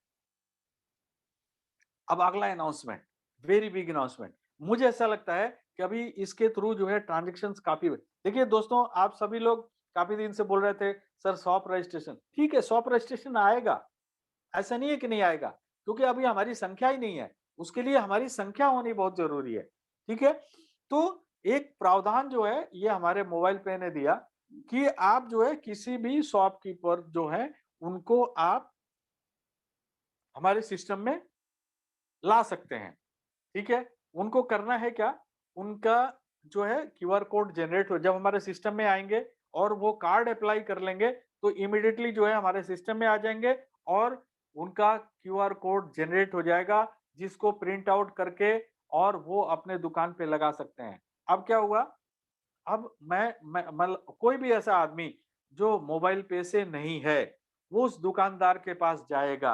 अब अगला अनाउंसमेंट, वेरी बिग अनाउंसमेंट, मुझे ऐसा लगता है कि अभी इसके थ्रू जो है ट्रांजेक्शन्स काफी, देखिए दोस्तों आप सभी लोग काफी दिन से बोल रहे थे सर शॉप रजिस्ट्रेशन, ठीक है शॉप रजिस्ट्रेशन आएगा, ऐसा नहीं है कि नहीं आएगा, क्योंकि अभी हमारी संख्या ही नहीं है, उसके लिए हमारी संख्या होनी बहुत जरूरी है, ठीक है। तो एक प्रावधान जो है ये हमारे मोबाइल पे ने दिया कि आप जो है किसी भी शॉपकीपर जो है उनको आप हमारे सिस्टम में ला सकते हैं, ठीक है। उनको करना है क्या, उनका जो है क्यूआर कोड जनरेट हो, जब हमारे सिस्टम में आएंगे और वो कार्ड अप्लाई कर लेंगे तो इमीडिएटली जो है हमारे सिस्टम में आ जाएंगे और उनका क्यूआर कोड जनरेट हो जाएगा, जिसको प्रिंट आउट करके और वो अपने दुकान पे लगा सकते हैं। अब क्या हुआ, अब मैं मतलब कोई भी ऐसा आदमी जो मोबाइल पे से नहीं है, वो उस दुकानदार के पास जाएगा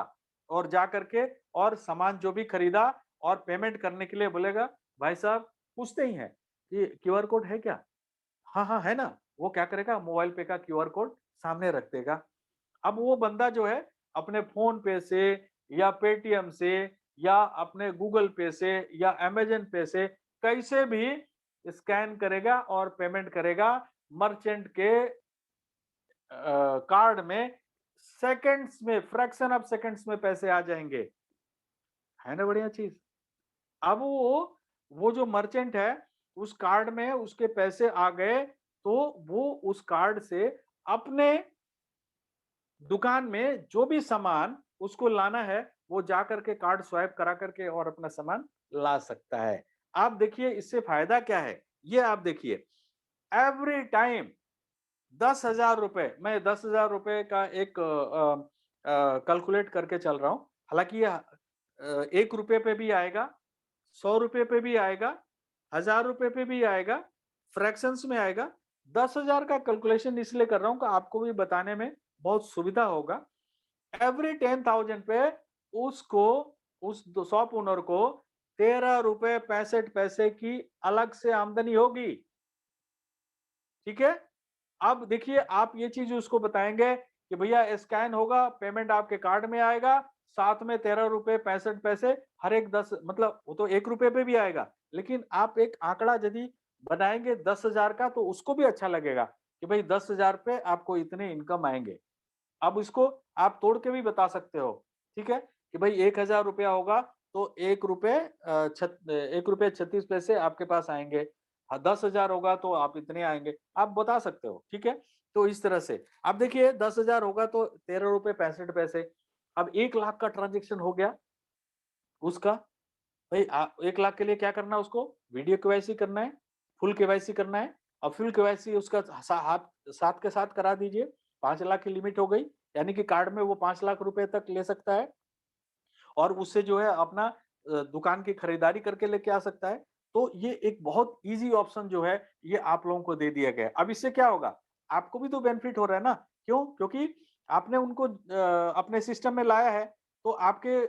और जा करके और सामान जो भी खरीदा और पेमेंट करने के लिए बोलेगा, भाई साहब पूछते ही हैं कि क्यूआर कोड है क्या? हाँ, हाँ, है ना। वो क्या करेगा, मोबाइल पे का क्यूआर कोड सामने रख देगा। अब वो बंदा जो है अपने फ़ोन पे से या पेटीएम से या अपने गूगल पे से या अमेज़न पे से कैसे भी स्कैन करेगा और पेमेंट करेगा। मर्चेंट के कार्ड में सेकंड्स में, फ्रैक्शन ऑफ सेकंड्स में पैसे आ जाएँगे। है ना बढ़िया चीज़? अब वो जो मर्चेंट है, उस कार्ड में उसके पैसे आ गए, तो वो उस कार्ड से अपने दुकान में जो भी सामान उसको लाना है, वो जाकर के कार्ड स्वाइप करा करके और अपना सामान ला सकता है। आप देखिए इससे फायदा क्या है, ये आप देखिए, एवरी टाइम 10,000 रुपए, मैं 10,000 रुपए का एक कैलकुलेट करके चल रहा हूँ। हालाँकि ये 1 रुपए पे भी आएगा, 100 रुपए पे भी आएगा, 1000 रुपए पे भी आएगा, फ्रैक्शंस में आएगा। 10,000 का कैलकुलेशन इसलिए कर रहा हूँ कि आपको भी बताने में बहुत सुविधा होगा। एवरी 10,000 पे उसको, उस शॉप ओनर को 13 रुपए 65 पैसे की अलग से आमदनी होगी। ठीक है? अब देखिए आप ये चीज़ उसको बताएँगे कि भैया स्कैन होगा, पेमेंट आपके कार्ड में आएगा, साथ में 13 रुपए 65 पैसे हर एक 10, मतलब वो तो 1 रुपए पे भी आएगा। लेकिन आप एक आंकड़ा यदि बनाएँगे 10,000 का तो उसको भी अच्छा लगेगा कि भई 10,000 पे आपको इतने इनकम आएँगे। अब इसको आप तोड़ के भी बता सकते हो, ठीक है? कि भाई 1,000 रुपया होगा तो 1 रुपए 1 रुपए 36 पैसे आपके पास आएँगे। 10,000 होगा तो आप इतने आएँगे, आप बता सकते हो, ठीक है? तो इस तरह से। अब देखिए 10,000 होगा तो 13 रुपए 65 पैसे। अब 1 लाख का ट्रांज़ैक्शन हो गया उसका, भाई 1 लाख के लिए क्या करना है उसको? वीडियो केवाईसी करना है, फुल केवाईसी करना है। अब फुल केवाईसी उसका साथ के साथ करा दीजिए, 5 लाख की लिमिट हो गई, यानी कि कार्ड में वो 5 लाख रुपए तक ले सकता है और उससे जो है अपना दुकान की खरीदारी करके लेके आ सकता है। तो ये एक बहुत ईज़ी ऑप्शन जो है, ये आप लोगों को दे दिया गया है। अब इससे क्या होगा? आपको भी तो बेनिफिट हो रहा है ना, क्यों? क्योंकि आपने उनको अपने सिस्टम में लाया है, तो आपके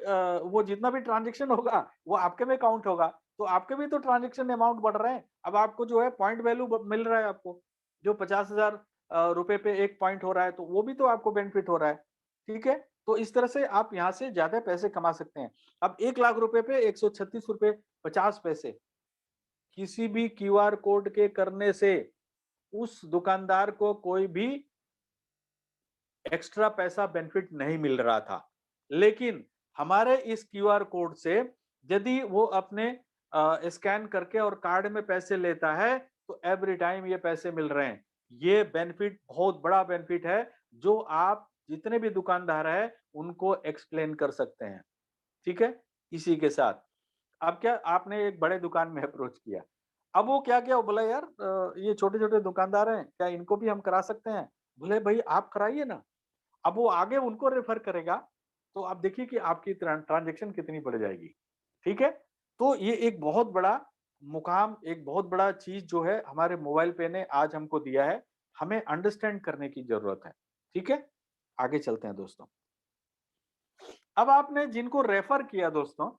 वो जितना भी ट्रांज़ैक्शन होगा, वो आपके में काउंट होगा। तो आपके भी तो ट्रांज़ैक्शन अमाउंट बढ़ रहे हैं। अब आपको जो है पॉइंट वैल्यू ब मिल रहा है आपको। जो 50,000 रुपए पे 1 पॉइंट हो रहा है, तो वो भी तो आपको बेनिफिट हो रहा है। ठीक है? तो इस तरह से आप यहाँ से ज़्यादा पैसे कमा सकते हैं। अब 1 लाख रुपए पे 136 रुपए 50 पैसे किसी भी क्यूआर कोड के करने से उस दुकानदार को कोई भी एक्स्ट्रा पैसा बेनिफिट नहीं मिल रहा था। लेकिन हमारे इस क्यूआर कोड से यदि वो अपने स्कैन करके और कार्ड में पैसे लेता है, तो एवरी टाइम ये पैसे मिल रहे हैं। ये बेनिफिट बहुत बड़ा बेनिफिट है, जो आप जितने भी दुकानदार हैं, उनको एक्सप्लेन कर सकते हैं। ठीक है? इसी के साथ। अब क्या आपने एक बड़े दुकान में अप्रोच किया। अब वो क्या किया, वो बोला यार ये छोटे-छोटे दुकानदार हैं, क्या इनको भी हम करा सकते हैं? बोले भई आप कराइए ना। अब वो आगे उनको रेफर करेगा, तो आप देखिए कि आपकी ट्रांज़ैक्शन कितनी बढ़ जाएगी। ठीक है? तो ये एक बहुत बड़ा मुकाम, एक बहुत बड़ा चीज़ जो है हमारे मोबाइल पे ने आज हमको दिया है, हमें अंडरस्टैंड करने की ज़रूरत है। ठीक है? आगे चलते हैं दोस्तों। अब आपने जिनको रेफर किया दोस्तों,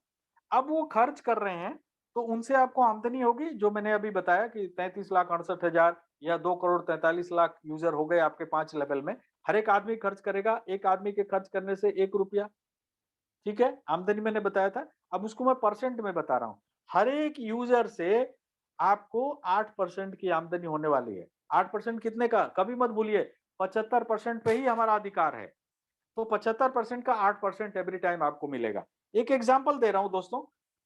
अब वो खर्च कर रहे हैं, तो उनसे आपको आमदनी होगी, जो मैंने अभी बताया कि 33,68,000 या 2 करोड़ 43 लाख यूज़र हो गए आपके 5 लेवल में। हर एक आदमी खर्च करेगा, एक आदमी के खर्च करने से ₹1, ठीक है? आमदनी मैंने बताया था। अब उसको मैं परसेंट में बता रहा हूँ। हर एक यूज़र से आपको 8% की आमदनी होने वाली है। 8% कितने का? कभी मत भूलिए, 75% पे ही हमारा अधिकार है। तो 75% का 8% एवरी टाइम आपको मिलेगा। एक एग्जांपल दे रहा हूँ दोस्तों,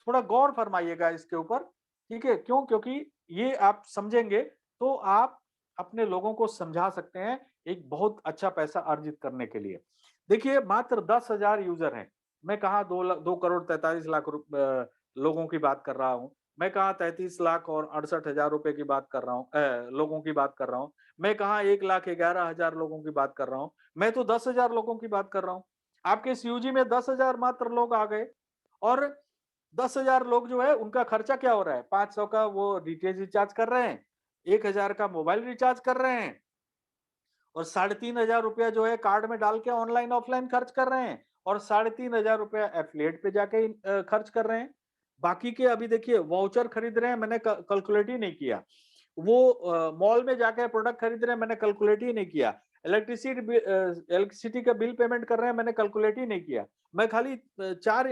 थोड़ा गौर फरमाइएगा इसके ऊपर, ठीक है? क्यों? क्योंकि ये आप समझेंगे तो आप अपने लोगों को समझा सकते हैं एक बहुत अच्छा पैसा अर्जित करने के लिए। देखिए मात्र 10,000 यूज़र हैं। मैं कहाँ 2 करोड़ 43 लाख लोगों की बात कर रहा हूँ। मैं कहाँ 33 लाख और 68,000 रुपए की बात कर रहा हूँ लोगों की बात कर रहा हूँ। मैं कहाँ 1,11,000 लोगों की बात कर रहा हूँ। मैं तो 10,000 लोगों की बात कर रहा हूँ। आपके सीयूजी में 10,000 मात्र लोग आ गए और 10,000 लोग जो है उनका खर्चा क्या हो रहा है? 500 का वो डीटीएच रिचार्ज कर रहे हैं, 1,000 का मोबाइल रिचार्ज कर रहे हैं और 3,500 रुपया जो है कार्ड में डाल के ऑनलाइन ऑफलाइन खर्च कर रहे हैं और 3,500 रुपया एफिलिएट पे जाके खर्च कर रहे हैं। बाकी के अभी देखिए वाउचर खरीद रहे हैं, मैंने कैलकुलेट ही नहीं किया। वो मॉल में जाके प्रोडक्ट खरीद रहे हैं, मैंने कैलकुलेट ही नहीं किया। इलेक्ट्रिसिटी का बिल पेमेंट कर रहे हैं, मैंने कैलकुलेट ही नहीं किया। मैं खाली 4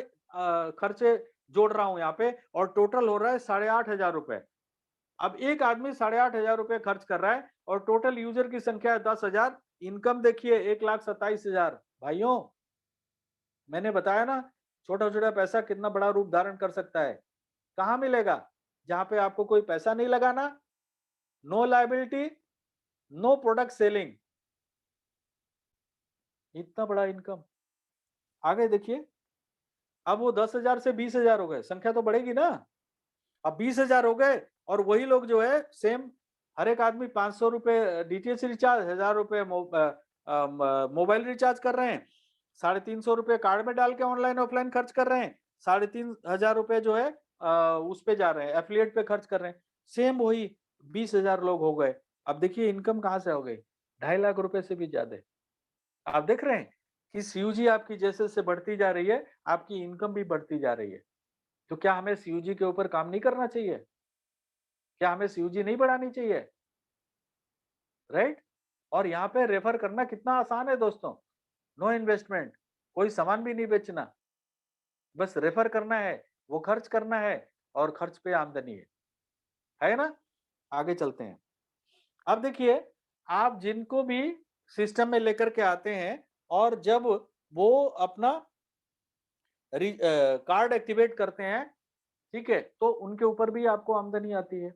खर्चे जोड़ रहा हूँ यहाँ पे और टोटल हो रहा है 8,500 रुपए। अब एक आदमी 8,500 रुपए खर्च कर रहा है और टोटल यूजर की संख्या है 10,000। इनकम देखिए 1,27,000। भाइयों, मैंने बताया ना, छोटा-छोटा पैसा कितना बड़ा रूप धारण कर सकता है। कहाँ मिलेगा? जहाँ पे आपको कोई पैसा नहीं लगाना, no liability, no product selling, इतना बड़ा इनकम। आगे देखिए, अब वो 10,000 से 20,000 हो गए, संख्या तो बढ़ेगी ना? अब 20,000 हो गए और वही लोग जो है सेम हर एक आदमी 500 रुपए डीटीएच रिचार्ज, 1000 रुपए मोबाइल रिचार्ज कर रहे हैं, 350 रुपए कार्ड में डाल के ऑनलाइन ऑफलाइन खर्च कर रहे हैं, 3,500 रुपए जो है उस पे जा रहे हैं, एफिलिएट पे खर्च कर रहे हैं। सेम वही 20,000 लोग हो गए। अब देखिए इनकम कहाँ से हो गई? 2.5 लाख रुपए से भी ज्यादा। आप देख रहे हैं कि सीयूजी आपकी जैसे-जैसे बढ़ती जा रही है, आपकी इनकम भी बढ़ती जा रही है। तो क्या हमें सीयूजी के ऊपर काम नहीं करना चाहिए? क्या हमें सीयूजी नहीं बढ़ानी चाहिए? राइट? और यहाँ पे रेफर करना कितना आसान है दोस्तों। नो इन्वेस्टमेंट, कोई सामान भी नहीं बेचना, बस रेफर करना है, वो खर्च करना है और खर्च पे आमदनी है ना? आगे चलते हैं। अब देखिए, आप जिनको भी सिस्टम में लेकर के आते हैं और जब वो अपना कार्ड एक्टिवेट करते हैं, ठीक है? तो उनके ऊपर भी आपको आमदनी आती है।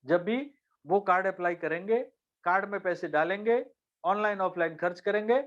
जब भी वो कार्ड अप्लाई करेंगे, कार्ड में पैसे डालेंगे, ऑनलाइन ऑफलाइन खर्च करेंगे,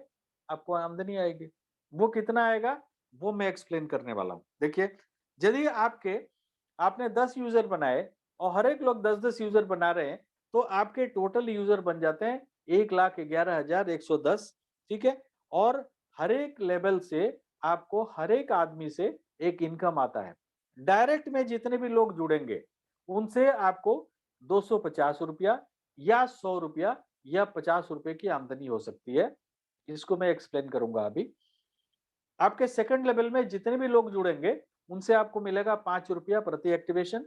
आपको आमदनी आएगी। वो कितना आएगा? वो मैं एक्सप्लेन करने वाला हूँ। देखिए, यदि आपने 10 यूज़र बनाए और हर एक लोग 10-10 यूज़र बना रहे हैं, तो आपके टोटल यूज़र बन जाते हैं 1,11,110, ठीक है? और हर एक लेवल से आपको हर एक आदमी से एक इनकम आता है। डायरेक्ट में जितने भी लोग जुड़ेंगे, उनसे आपको ₹250 या ₹100 या ₹50 की आमदनी हो सकती है। इसको मैं एक्सप्लेन करूँगा अभी। आपके सेकंड लेवल में जितने भी लोग जुड़ेंगे, उनसे आपको मिलेगा ₹5 प्रति एक्टिवेशन।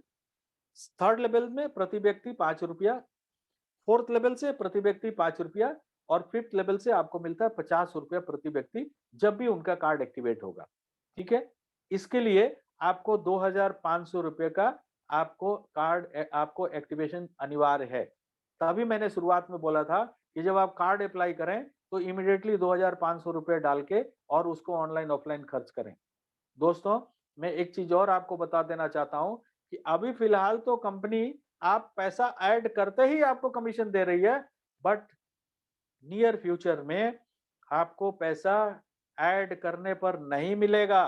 थर्ड लेवल में प्रति व्यक्ति ₹5, फोर्थ लेवल से प्रति व्यक्ति ₹5 और फिफ्थ लेवल से आपको मिलता है ₹50 प्रति व्यक्ति जब भी उनका कार्ड एक्टिवेट होगा। ठीक है? इसके लिए आपको ₹2,500 का आपको एक्टिवेशन अनिवार्य है। तभी मैंने शुरुआत में बोला था कि जब आप कार्ड अप्लाई करें तो इमीडिएटली ₹2,500 डाल के और उसको ऑनलाइन ऑफलाइन खर्च करें। दोस्तों, मैं एक चीज और आपको बता देना चाहता हूं कि अभी फिलहाल तो कंपनी आप पैसा ऐड करते ही आपको कमीशन दे रही है, बट नियर फ्यूचर में आपको पैसा ऐड करने पर नहीं मिलेगा,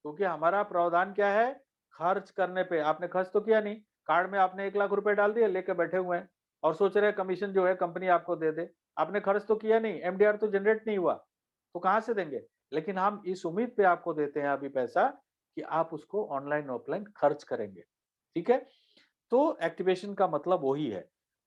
क्योंकि हमारा प्रावधान क्या है? खर्च करने पे। आपने खर्च तो किया नहीं, कार्ड में आपने 1 लाख रुपए डाल दिए, लेके बैठे हुए हैं और सोच रहे हैं कमीशन जो है कंपनी आपको दे दे। आपने खर्च तो किया नहीं, एमडीआर तो जनरेट नहीं हुआ, तो कहां से देंगे? लेकिन हम इस उम्मीद पे आपको देते हैं अभी पैसा कि आप उसको ऑनलाइन ऑफलाइन खर्च करेंगे। ठीक है? तो एक्टिवेशन का मतलब वही है।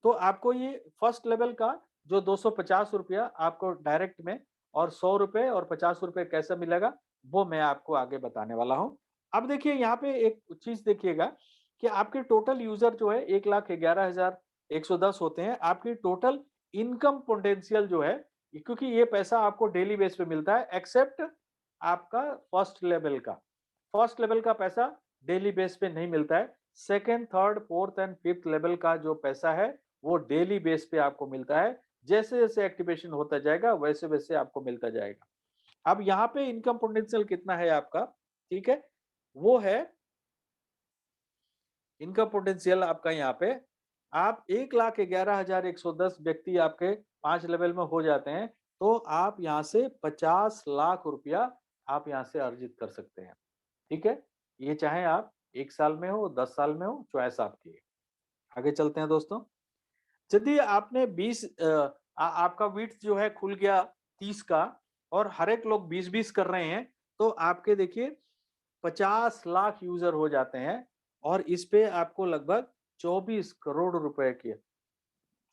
तो आपको ये फर्स्ट लेवल का जो ₹250 आपको डायरेक्ट में और ₹100 और ₹50 कैसे मिलेगा, वो मैं आपको आगे बताने वाला हूँ। अब देखिए यहाँ पे एक चीज़ देखिएगा कि आपके टोटल यूज़र जो है 1,11,110 होते हैं। आपकी टोटल इनकम पोटेंशियल जो है, क्योंकि ये पैसा आपको डेली बेस पे मिलता है एक्सेप्ट आपका फर्स्ट लेवल का। फर्स्ट लेवल का पैसा डेली बेस पे नहीं मिलता है। Second, third, fourth and fifth level का जो पैसा है, वो डेली बेस पे आपको मिलता है। जैसे-जैसे एक्टिवेशन होता जाएगा, वैसे-वैसे आपको मिलता जाएगा। अब यहाँ पे इनकम पोटेंशियल कितना है आपका, ठीक है? वो है इनकम पोटेंशियल आपका यहाँ पे, आप 1,11,110 व्यक्ति आपके 5 लेवल में हो जाते हैं, तो आप यहाँ से 50 लाख रुपया आप यहाँ से अर्जित कर सकते हैं। ठीक है? ये चाहे आप 1 साल में हो, 10 साल में हो, चॉइस आपकी है। आगे चलते हैं दोस्तों। यदि आपने 20 आपका विड्थ जो है खुल गया 30 का और हर एक लोग 20-20 कर रहे हैं, तो आपके देखिए 50 लाख यूज़र हो जाते हैं और इस पे आपको लगभग 24 करोड़ रुपए की,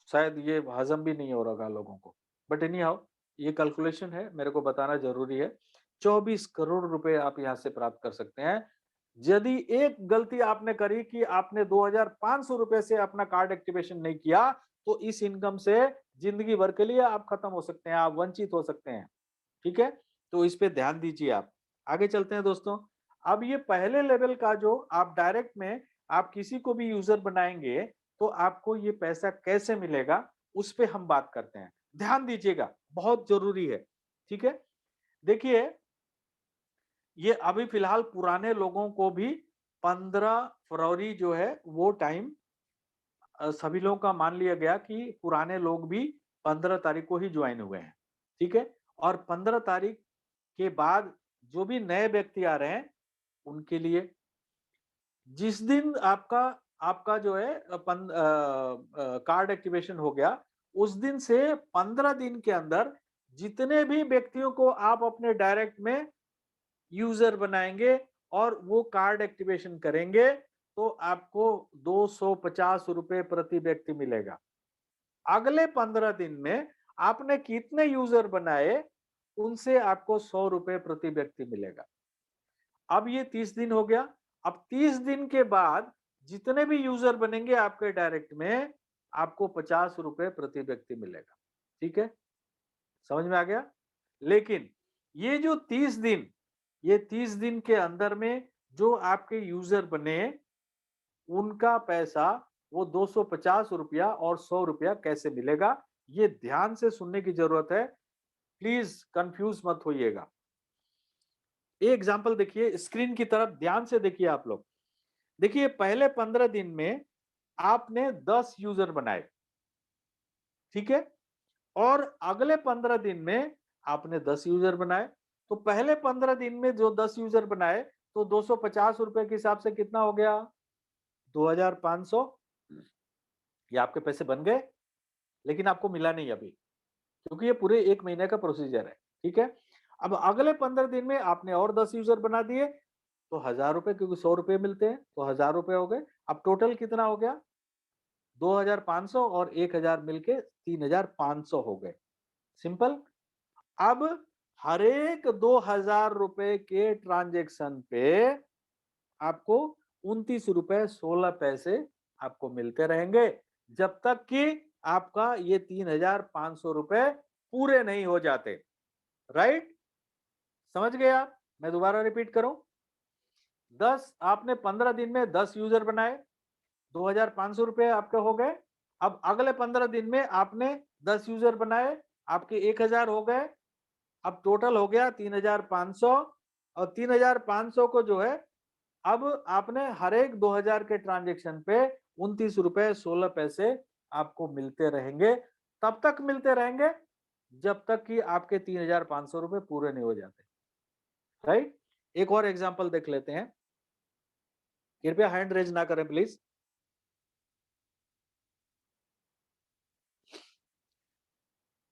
शायद ये हज़म भी नहीं हो रहा लोगों को। बट एनी हाउ ये कैलकुलेशन है, मेरे को बताना ज़रूरी है। 24 करोड़ रुपए आप यहाँ से प्राप्त कर सकते हैं। यदि एक गलती आपने करी कि आपने ₹2,500 से अपना कार्ड एक्टिवेशन नहीं किया, तो इस इनकम से ज़िंदगी भर के लिए आप खत्म हो सकते हैं, आप वंचित हो सकते हैं। ठीक है? तो इस पे ध्यान दीजिए आप। आगे चलते हैं दोस्तों। अब ये पहले लेवल का जो आप डायरेक्ट में आप किसी को भी यूज़र बनाएँगे, तो आपको ये पैसा कैसे मिलेगा, उस पे हम बात करते हैं। ध्यान दीजिएगा, बहुत ज़रूरी है। ठीक है? देखिए, ये अभी फिलहाल पुराने लोगों को भी 15 फरवरी जो है वो टाइम सभी लोगों का मान लिया गया कि पुराने लोग भी 15 तारीख को ही ज्वाइन हुए हैं। ठीक है? और 15 तारीख के बाद जो भी नए व्यक्ति आ रहे हैं, उनके लिए जिस दिन आपका आपका जो है कार्ड एक्टिवेशन हो गया, उस दिन से 15 दिन के अंदर जितने भी व्यक्तियों को आप अपने डायरेक्ट में यूजर बनाएंगे और वो कार्ड एक्टिवेशन करेंगे, तो आपको 250 रुपए प्रति व्यक्ति मिलेगा। अगले 15 दिन में आपने कितने यूजर बनाए, उनसे आपको 100 रुपए प्रति व्यक्ति मिलेगा। अब ये 30 दिन हो गया। अब 30 दिन के बाद जितने भी यूजर बनेंगे आपके डायरेक्ट में, आपको 50 रुपए प्रति व्यक्ति मिलेगा। ठीक है, समझ में आ गया? लेकिन ये जो 30 दिन, ये 30 दिन के अंदर में जो आपके यूजर बने, उनका पैसा वो 250 रुपया और 100 रुपया कैसे मिलेगा, ये ध्यान से सुनने की जरूरत है। प्लीज कंफ्यूज मत होइएगा। ये एग्जांपल देखिए, स्क्रीन की तरफ ध्यान से देखिए आप लोग। देखिए पहले 15 दिन में आपने 10 यूजर बनाए, ठीक है, और अगले 15 दिन में आपने 10 यूजर बनाए। तो पहले 15 दिन में जो 10 यूजर बनाए, तो 250 रुपए के हिसाब से कितना हो गया? 2500। ये आपके पैसे बन गए, लेकिन आपको मिला नहीं अभी, क्योंकि ये पूरे 1 महीने का प्रोसीजर है। ठीक है, अब अगले 15 दिन में आपने और 10 यूजर बना दिए, तो 1000 रुपए, क्योंकि 100 रुपए मिलते हैं, तो 1000 रुपए हो गए। अब टोटल कितना हो गया? 2500 और 1000 मिलके 3500 हो गए। सिंपल। अब हर एक 2000 रुपए के ट्रांजेक्शन पे आपको 29 रुपए 16 पैसे आपको मिलते रहेंगे, जब तक कि आपका ये 3500 रुपए पूरे नहीं हो जाते। राइट? समझ गए आप? मैं दोबारा रिपीट करूं। 10 आपने 15 दिन में 10 यूजर बनाए, 2500 रुपए आपके हो गए। अब अगले 15 दिन में आपने 10 यूजर बनाए, आपके 1000 हो गए। अब टोटल हो गया 3500, और 3500 को जो है, अब आपने हर एक 2000 के ट्रांजेक्शन पे 29 रुपए 16 पैसे आपको मिलते रहेंगे। तब तक मिलते रहेंगे जब तक कि आपके 3500 रुपए पूरे नहीं हो जाते। राइट? एक और एग्जांपल देख लेते हैं। कृपया हैंड रेज ना करें प्लीज।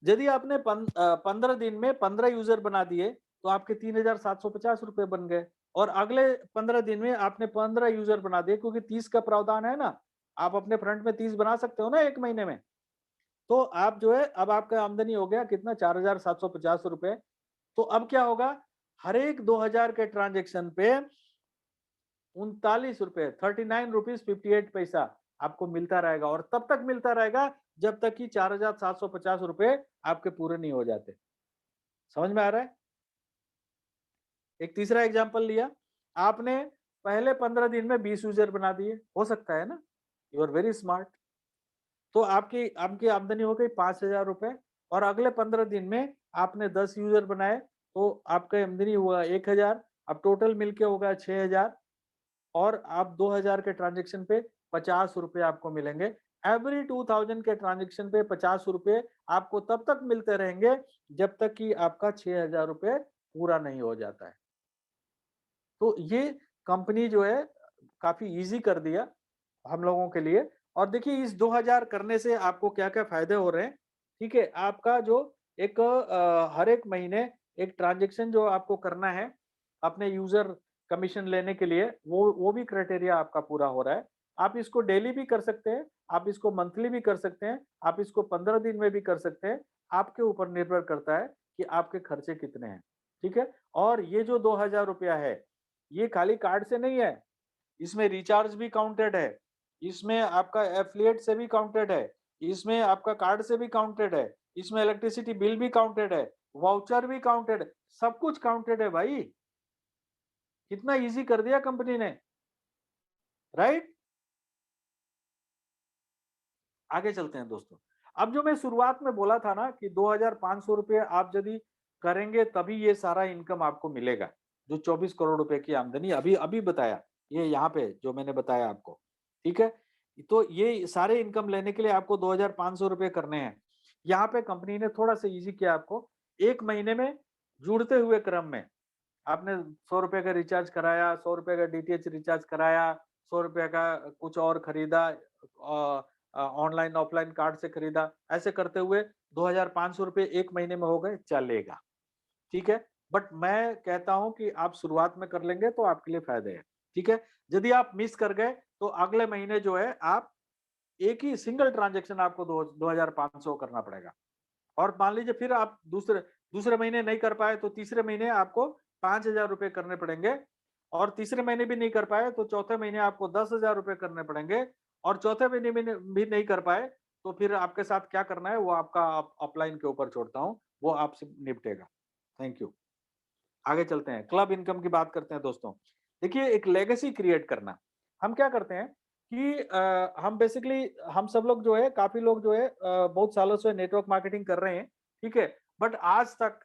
यदि आपने 15 दिन में 15 यूजर बना दिए, तो आपके 3750 रुपए बन गए। और अगले 15 दिन में आपने 15 यूजर बना दिए, क्योंकि 30 का प्रावधान है ना, आप अपने फ्रंट में 30 बना सकते हो ना एक महीने में। तो आप जो है, अब आपका आमदनी हो गया कितना? 4750 रुपए। तो अब क्या होगा? हर एक 2000 के ट्रांजेक्शन पे 39 रुपए 39 रुपीज 58 पैसा आपको मिलता रहेगा, और तब तक मिलता रहेगा जब तक कि 4750 रुपए आपके पूरे नहीं हो जाते। समझ में आ रहा है? एक तीसरा एग्जांपल लिया, आपने पहले 15 दिन में 20 यूजर बना दिए, हो सकता है ना, यू आर वेरी स्मार्ट। तो आपकी आपकी आमदनी हो गई 5000 रुपए, और अगले 15 दिन में आपने 10 यूजर बनाए, तो आपका आमदनी हुआ 1000। अब टोटल मिलके होगा 6000, और आप 2000 के ट्रांजेक्शन पे 50 रुपए आपको मिलेंगे। एवरी 2000 के ट्रांजेक्शन पे 50 रुपए आपको तब तक मिलते रहेंगे जब तक कि आपका 6000 रुपए पूरा नहीं हो जाता है। तो ये कंपनी जो है काफी इजी कर दिया हम लोगों के लिए। और देखिए इस 2000 करने से आपको क्या-क्या फायदे हो रहे हैं। ठीक है, आपका जो एक हर एक महीने एक ट्रांजैक्शन जो आपको करना है अपने यूजर कमीशन लेने के लिए, वो भी क्राइटेरिया आपका पूरा हो रहा है। आप इसको डेली भी कर सकते हैं, आप इसको मंथली भी कर सकते हैं, आप इसको 15 दिन में भी कर सकते हैं। आपके ऊपर निर्भर करता है कि आपके खर्चे कितने हैं। ठीक है, और ये जो 2000 रुपया है, ये खाली कार्ड से नहीं है, इसमें रिचार्ज भी काउंटेड है, इसमें आपका एफिलिएट से भी काउंटेड है, इसमें आपका कार्ड से भी काउंटेड है, इसमें इलेक्ट्रिसिटी बिल भी काउंटेड है, वाउचर भी काउंटेड है, सब कुछ काउंटेड है भाई। कितना इजी कर दिया कंपनी ने। राइट? आगे चलते हैं दोस्तों। अब जो मैं शुरुआत में बोला था ना कि 2500 रुपए आप यदि करेंगे तभी ये सारा इनकम आपको मिलेगा, जो 24 करोड़ रुपए की आमदनी अभी अभी बताया, ये यहाँ पे जो मैंने बताया आपको। ठीक है, तो ये सारे इनकम लेने के लिए आपको 2500 रुपए करने हैं। यहाँ पे कंपनी ने थोड़ा सा इजी किया आपको। एक महीने में जुड़ते हुए क्रम में आपने 100 रुपए का रिचार्ज कराया, 100 रुपए का डीटीएच रिचार्ज कराया, ₹100 का कुछ और खरीदा, ऑनलाइन ऑफलाइन कार्ड से खरीदा, ऐसे करते हुए ₹2500 1 महीने में हो गए, चलेगा, ठीक है। बट मैं कहता हूं कि आप शुरुआत में कर लेंगे तो आपके लिए फायदे है, ठीक है। यदि आप मिस कर गए तो अगले महीने जो है आप एक ही सिंगल ट्रांजेक्शन आपको 2500 करना पड़ेगा। और मान लीजिए फिर आप दूसरे दूसरे महीने नहीं कर पाए तो तीसरे महीने आपको 5,000 रुपए करने पड़ेंगे, और तीसरे महीने भी नहीं कर पाए तो चौथे महीने आपको 10,000 रुपए करने पड़ेंगे, और चौथे महीने में भी नहीं कर पाए तो फिर आपके साथ क्या करना है वो आपका अपलाइन के ऊपर छोड़ता हूँ, वो आपसे निपटेगा। Thank you. आगे चलते हैं, क्लब इनकम की बात करते हैं दोस्तों। देखिए, एक लेगेसी क्रिएट करना। हम क्या करते हैं कि हम बेसिकली हम सब लोग जो है, काफ़ी लोग जो है बहुत सालों से नेटवर्क मार्केटिंग कर रहे हैं, ठीक है? बट आज तक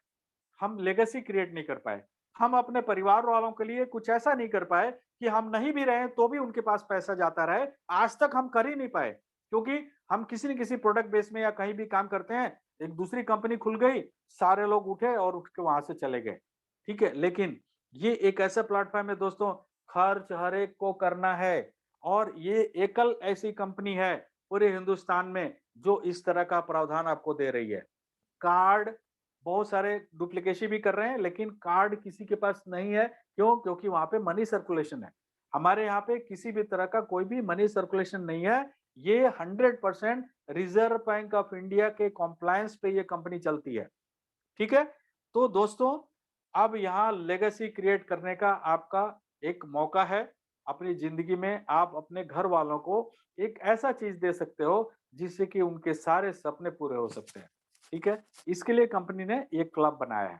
हम लेगेसी क्रिएट नहीं कर पाए। हम अपने परिवार वालों के लिए कुछ ऐसा नहीं कर पाए कि हम नहीं भी रहे तो भी उनके पास पैसा जाता रहे। आज तक हम कर ही नहीं पाए, क्योंकि हम किसी न किसी प्रोडक्ट बेस में या कहीं भी काम करते हैं, एक दूसरी कंपनी खुल गई, सारे लोग उठे और उठ के वहाँ से चले गए, ठीक है? लेकिन ये एक ऐसा प्लेटफ़ॉर्म है दोस्तों, खर्च हर एक को करना है, और ये एकल ऐसी कंपनी है पूरे हिंदुस्तान में जो इस तरह का प्रावधान आपको दे रही है। कार्ड बहुत सारे डुप्लीकेसी भी कर रहे हैं, लेकिन कार्ड किसी के पास नहीं है। क्यों? क्योंकि वहाँ पे मनी सर्कुलेशन है। हमारे यहाँ पे किसी भी तरह का कोई भी मनी सर्कुलेशन नहीं है। ये 100% रिज़र्व बैंक ऑफ इंडिया के कॉम्प्लायंस पे ये कंपनी चलती है। ठीक है? तो दोस्तों, अब यहाँ लेगेसी क्रिएट करने का आपका एक मौका है। अपनी ज़िंदगी में आप अपने घर वालों को एक ऐसा चीज़ दे सकते हो, जिससे कि उनके सारे सपने पूरे हो सकते हैं। ठीक है? इसके लिए कंपनी ने एक क्लब बनाया है।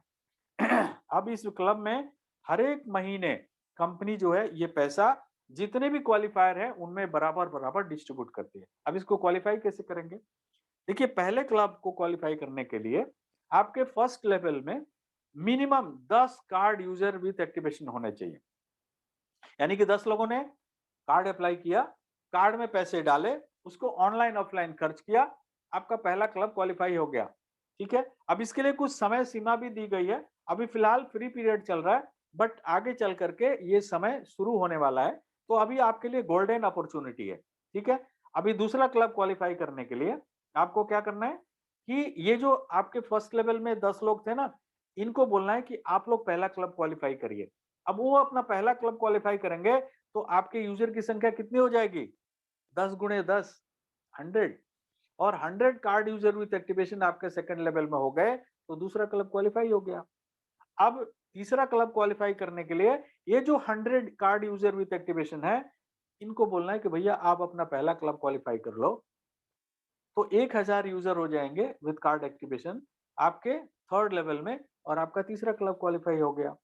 अब इस क्लब में हर एक महीने कंपनी जो है ये पैसा जितने भी क्वालिफायर हैं उनमें बराबर-बराबर डिस्ट्रीब्यूट करती है। अब इसको क्वालीफाई कैसे करेंगे? देखिए, पहले क्लब को क्वालीफाई करने के लिए आपके फर्स्ट लेवल में minimum 10 card user with activation होने चाहिए। यानी कि 10 लोगों ने कार्ड अप्लाई किया, कार्ड में पैसे डाले, उसको ऑनलाइन ऑफलाइन खर्च किया, आपका पहला क्लब क्वालीफाई हो गया। ठीक है? अब इसके लिए कुछ समय सीमा भी दी गई है। अभी फिलहाल फ्री पीरियड चल रहा है, बट आगे चल करके ये समय शुरू होने वाला है, तो अभी आपके लिए गोल्डन अपॉर्चुनिटी है। ठीक है? अभी दूसरा क्लब क्वालीफाई करने के लिए आपको क्या करना है कि ये जो आपके फर्स्ट लेवल में 10 लोग थे ना, इनको बोलना है कि आप लोग पहला क्लब क्वालीफाई करिए। अब वो अपना पहला क्लब क्वालीफाई करेंगे तो आपके यूजर की संख्या कितनी हो जाएगी? 10 गुणे 10, 100, और 100 कार्ड यूजर विथ एक्टिवेशन आपके सेकंड लेवल में हो गए, तो दूसरा क्लब क्वालीफाई हो गया। अब तीसरा क्लब क्वालीफाई करने के लिए ये जो 100 कार्ड यूजर विथ एक्टिवेशन है, इनको बोलना है कि भैया आप अपना पहला क्लब क्वालीफाई कर लो, तो 1000 यूजर हो जाएंगे विद कार्ड एक्टिवेशन आपके थर्ड लेवल में, और आपका तीसरा क्लब क्वालीफाई हो गया।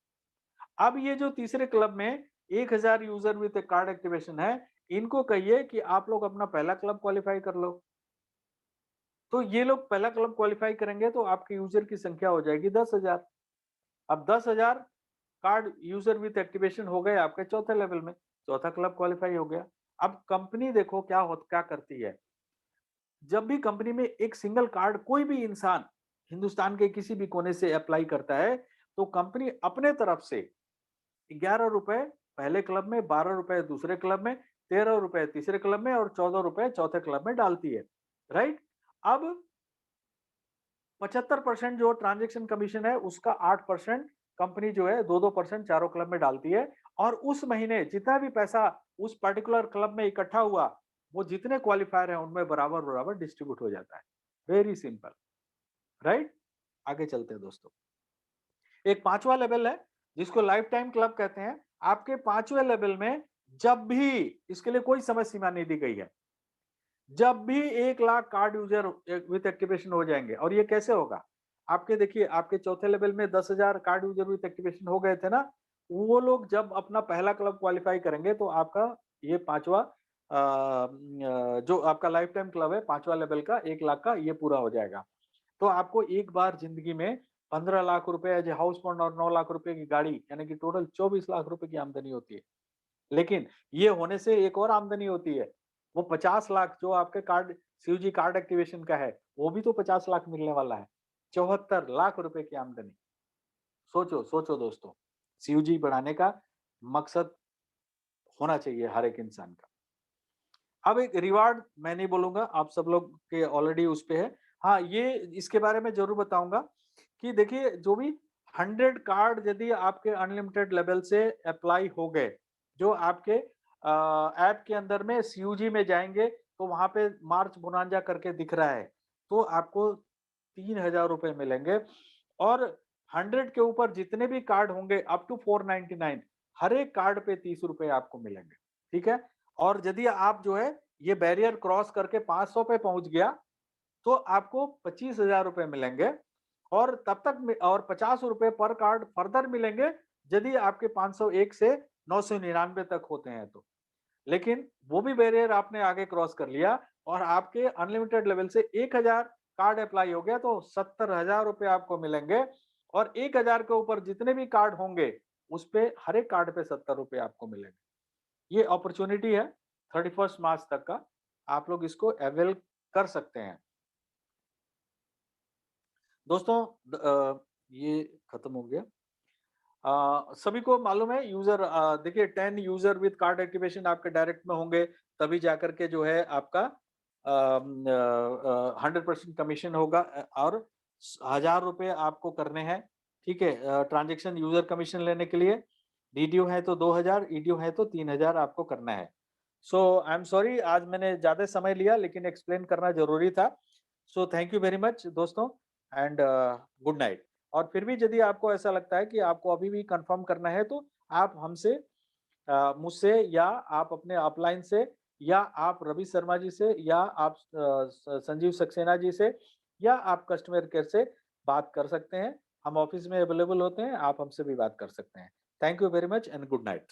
अब ये जो तीसरे क्लब में 1000 यूजर विद कार्ड एक्टिवेशन है, इनको कहिए कि आप लोग अपना पहला क्लब क्वालीफाई कर लो। तो ये लोग पहला क्लब क्वालीफाई करेंगे तो आपके यूजर की संख्या हो जाएगी 10,000। अब 10,000 कार्ड यूजर विद एक्टिवेशन हो गए आपके चौथे लेवल में, चौथा क्लब क्वालीफाई हो गया। अब कंपनी देखो क्या करती है, जब भी कंपनी में एक सिंगल कार्ड कोई भी इंसान हिंदुस्तान के किसी भी कोने से अप्लाई करता है, तो कंपनी अपने तरफ से ₹11 पहले क्लब में, ₹12 दूसरे क्लब में, ₹13 तीसरे क्लब में और ₹14 चौथे क्लब में डालती है, राइट? अब 75% जो ट्रांजैक्शन कमीशन है उसका 8% कंपनी जो है 2-2% चारों क्लब में डालती है, और उस महीने जितना भी पैसा उस पर्टिकुलर क्लब में इकट्ठा हुआ, वो जितने क्वालिफायर हैं उनमें बराबर-बराबर डिस्ट्रीब्यूट हो जाता है। Very simple, right? आगे चलते हैं दोस्तों। एक पांचवा लेवल है जिसको लाइफ टाइम क्लब कहते हैं। आपके पांचवें लेवल में जब भी, इसके लिए कोई समय सीमा नहीं दी गई है, जब भी 1 lakh card user with activation हो जाएंगे, और ये कैसे होगा? आपके देखिए, आपके चौथे लेवल में 10,000 कार्ड यूजर विथ एक्टिवेशन हो गए थे ना, वो लोग जब अपना पहला क्लब क्वालिफाई करेंगे तो आपका ये पांचवा जो आपका लाइफ टाइम क्लब है पांचवा लेवल का 1 लाख का, ये पूरा हो जाएगा। तो आपको एक बार जिंदगी में 15 लाख रुपए एज ए हाउस फंड और 9 लाख रुपए की गाड़ी, यानी कि टोटल 24 लाख रुपए की आमदनी होती है। लेकिन ये होने से एक और आमदनी होती है, वो 50 लाख जो आपके कार्ड सीयूजी कार्ड एक्टिवेशन का है, वो भी तो 50 लाख मिलने वाला है। 74 लाख रुपए की आमदनी। सोचो दोस्तों, सीयूजी बढ़ाने का मकसद होना चाहिए हर एक इंसान का। अब एक रिवार्ड मैं नहीं बोलूँगा, आप सब लोग के ऑलरेडी उस पे है। हाँ, ये इसके बारे में ज़रूर बताऊँगा कि देखिए जो भी 100 कार्ड यदि आपके अनलिमिटेड लेवल से अप्लाई हो गए, जो आपके ऐप के अंदर में सीयूजी में जाएँगे तो वहाँ पे मार्च बोनांजा करके दिख रहा है, तो आपको ₹3000 मिलेंगे और 100 के ऊपर जितने भी कार्ड होंगे अप टू 499 हर एक कार्ड पे ₹30 आपको मिलेंगे, ठीक है? और यदि आप जो है ये बैरियर क्रॉस करके 500 पे पहुँच गया, तो आपको ₹25,000 मिलेंगे और तब तक में और ₹50 पर कार्ड फर्दर मिलेंगे, यदि आपके 501 से 999 तक होते हैं तो। लेकिन वो भी बैरियर आपने आगे क्रॉस कर लिया और आपके अनलिमिटेड लेवल से 1000 कार्ड अप्लाई हो गया तो ₹70,000 आपको मिलेंगे और 1000 के ऊपर जितने भी कार्ड होंगे, उसपे हर एक कार्ड पे ₹70 आपको मिलेंगे। ये अपॉर्च्युनिटी है 31 मार्च तक का, आप लोग इसको अवेल कर सकते हैं। दोस्तों ये खत्म हो गया। सभी को मालूम है यूज़र देखिए 10 यूज़र विथ कार्ड एक्टिवेशन आपके डायरेक्ट में होंगे, तभी जाकर के जो है आपका 100% कमीशन होगा और ₹1000 आपको करने हैं, ठीक है? ट्रांज़ैक्शन यूज़र कमीशन लेने के लिए, डीडीयू है तो 2000, ईडीयू है तो 3000 आपको करना है। सो आई एम सॉरी आज मैंने ज़्यादा समय लिया लेकिन एक्सप्लेन करना ज़रूरी था। So thank you very much दोस्तों एंड गुड नाइट। और फिर भी यदि आपको ऐसा लगता है कि आपको अभी भी कंफर्म करना है तो आप हमसे मुझसे या आप अपने अपलाइन से या आप रवि शर्मा जी से या आप संजीव सक्सेना जी से या आप कस्टमर केयर से बात कर सकते हैं। हम ऑफिस में अवेलेबल होते हैं, आप हमसे भी बात कर सकते हैं। Thank you very much and good night.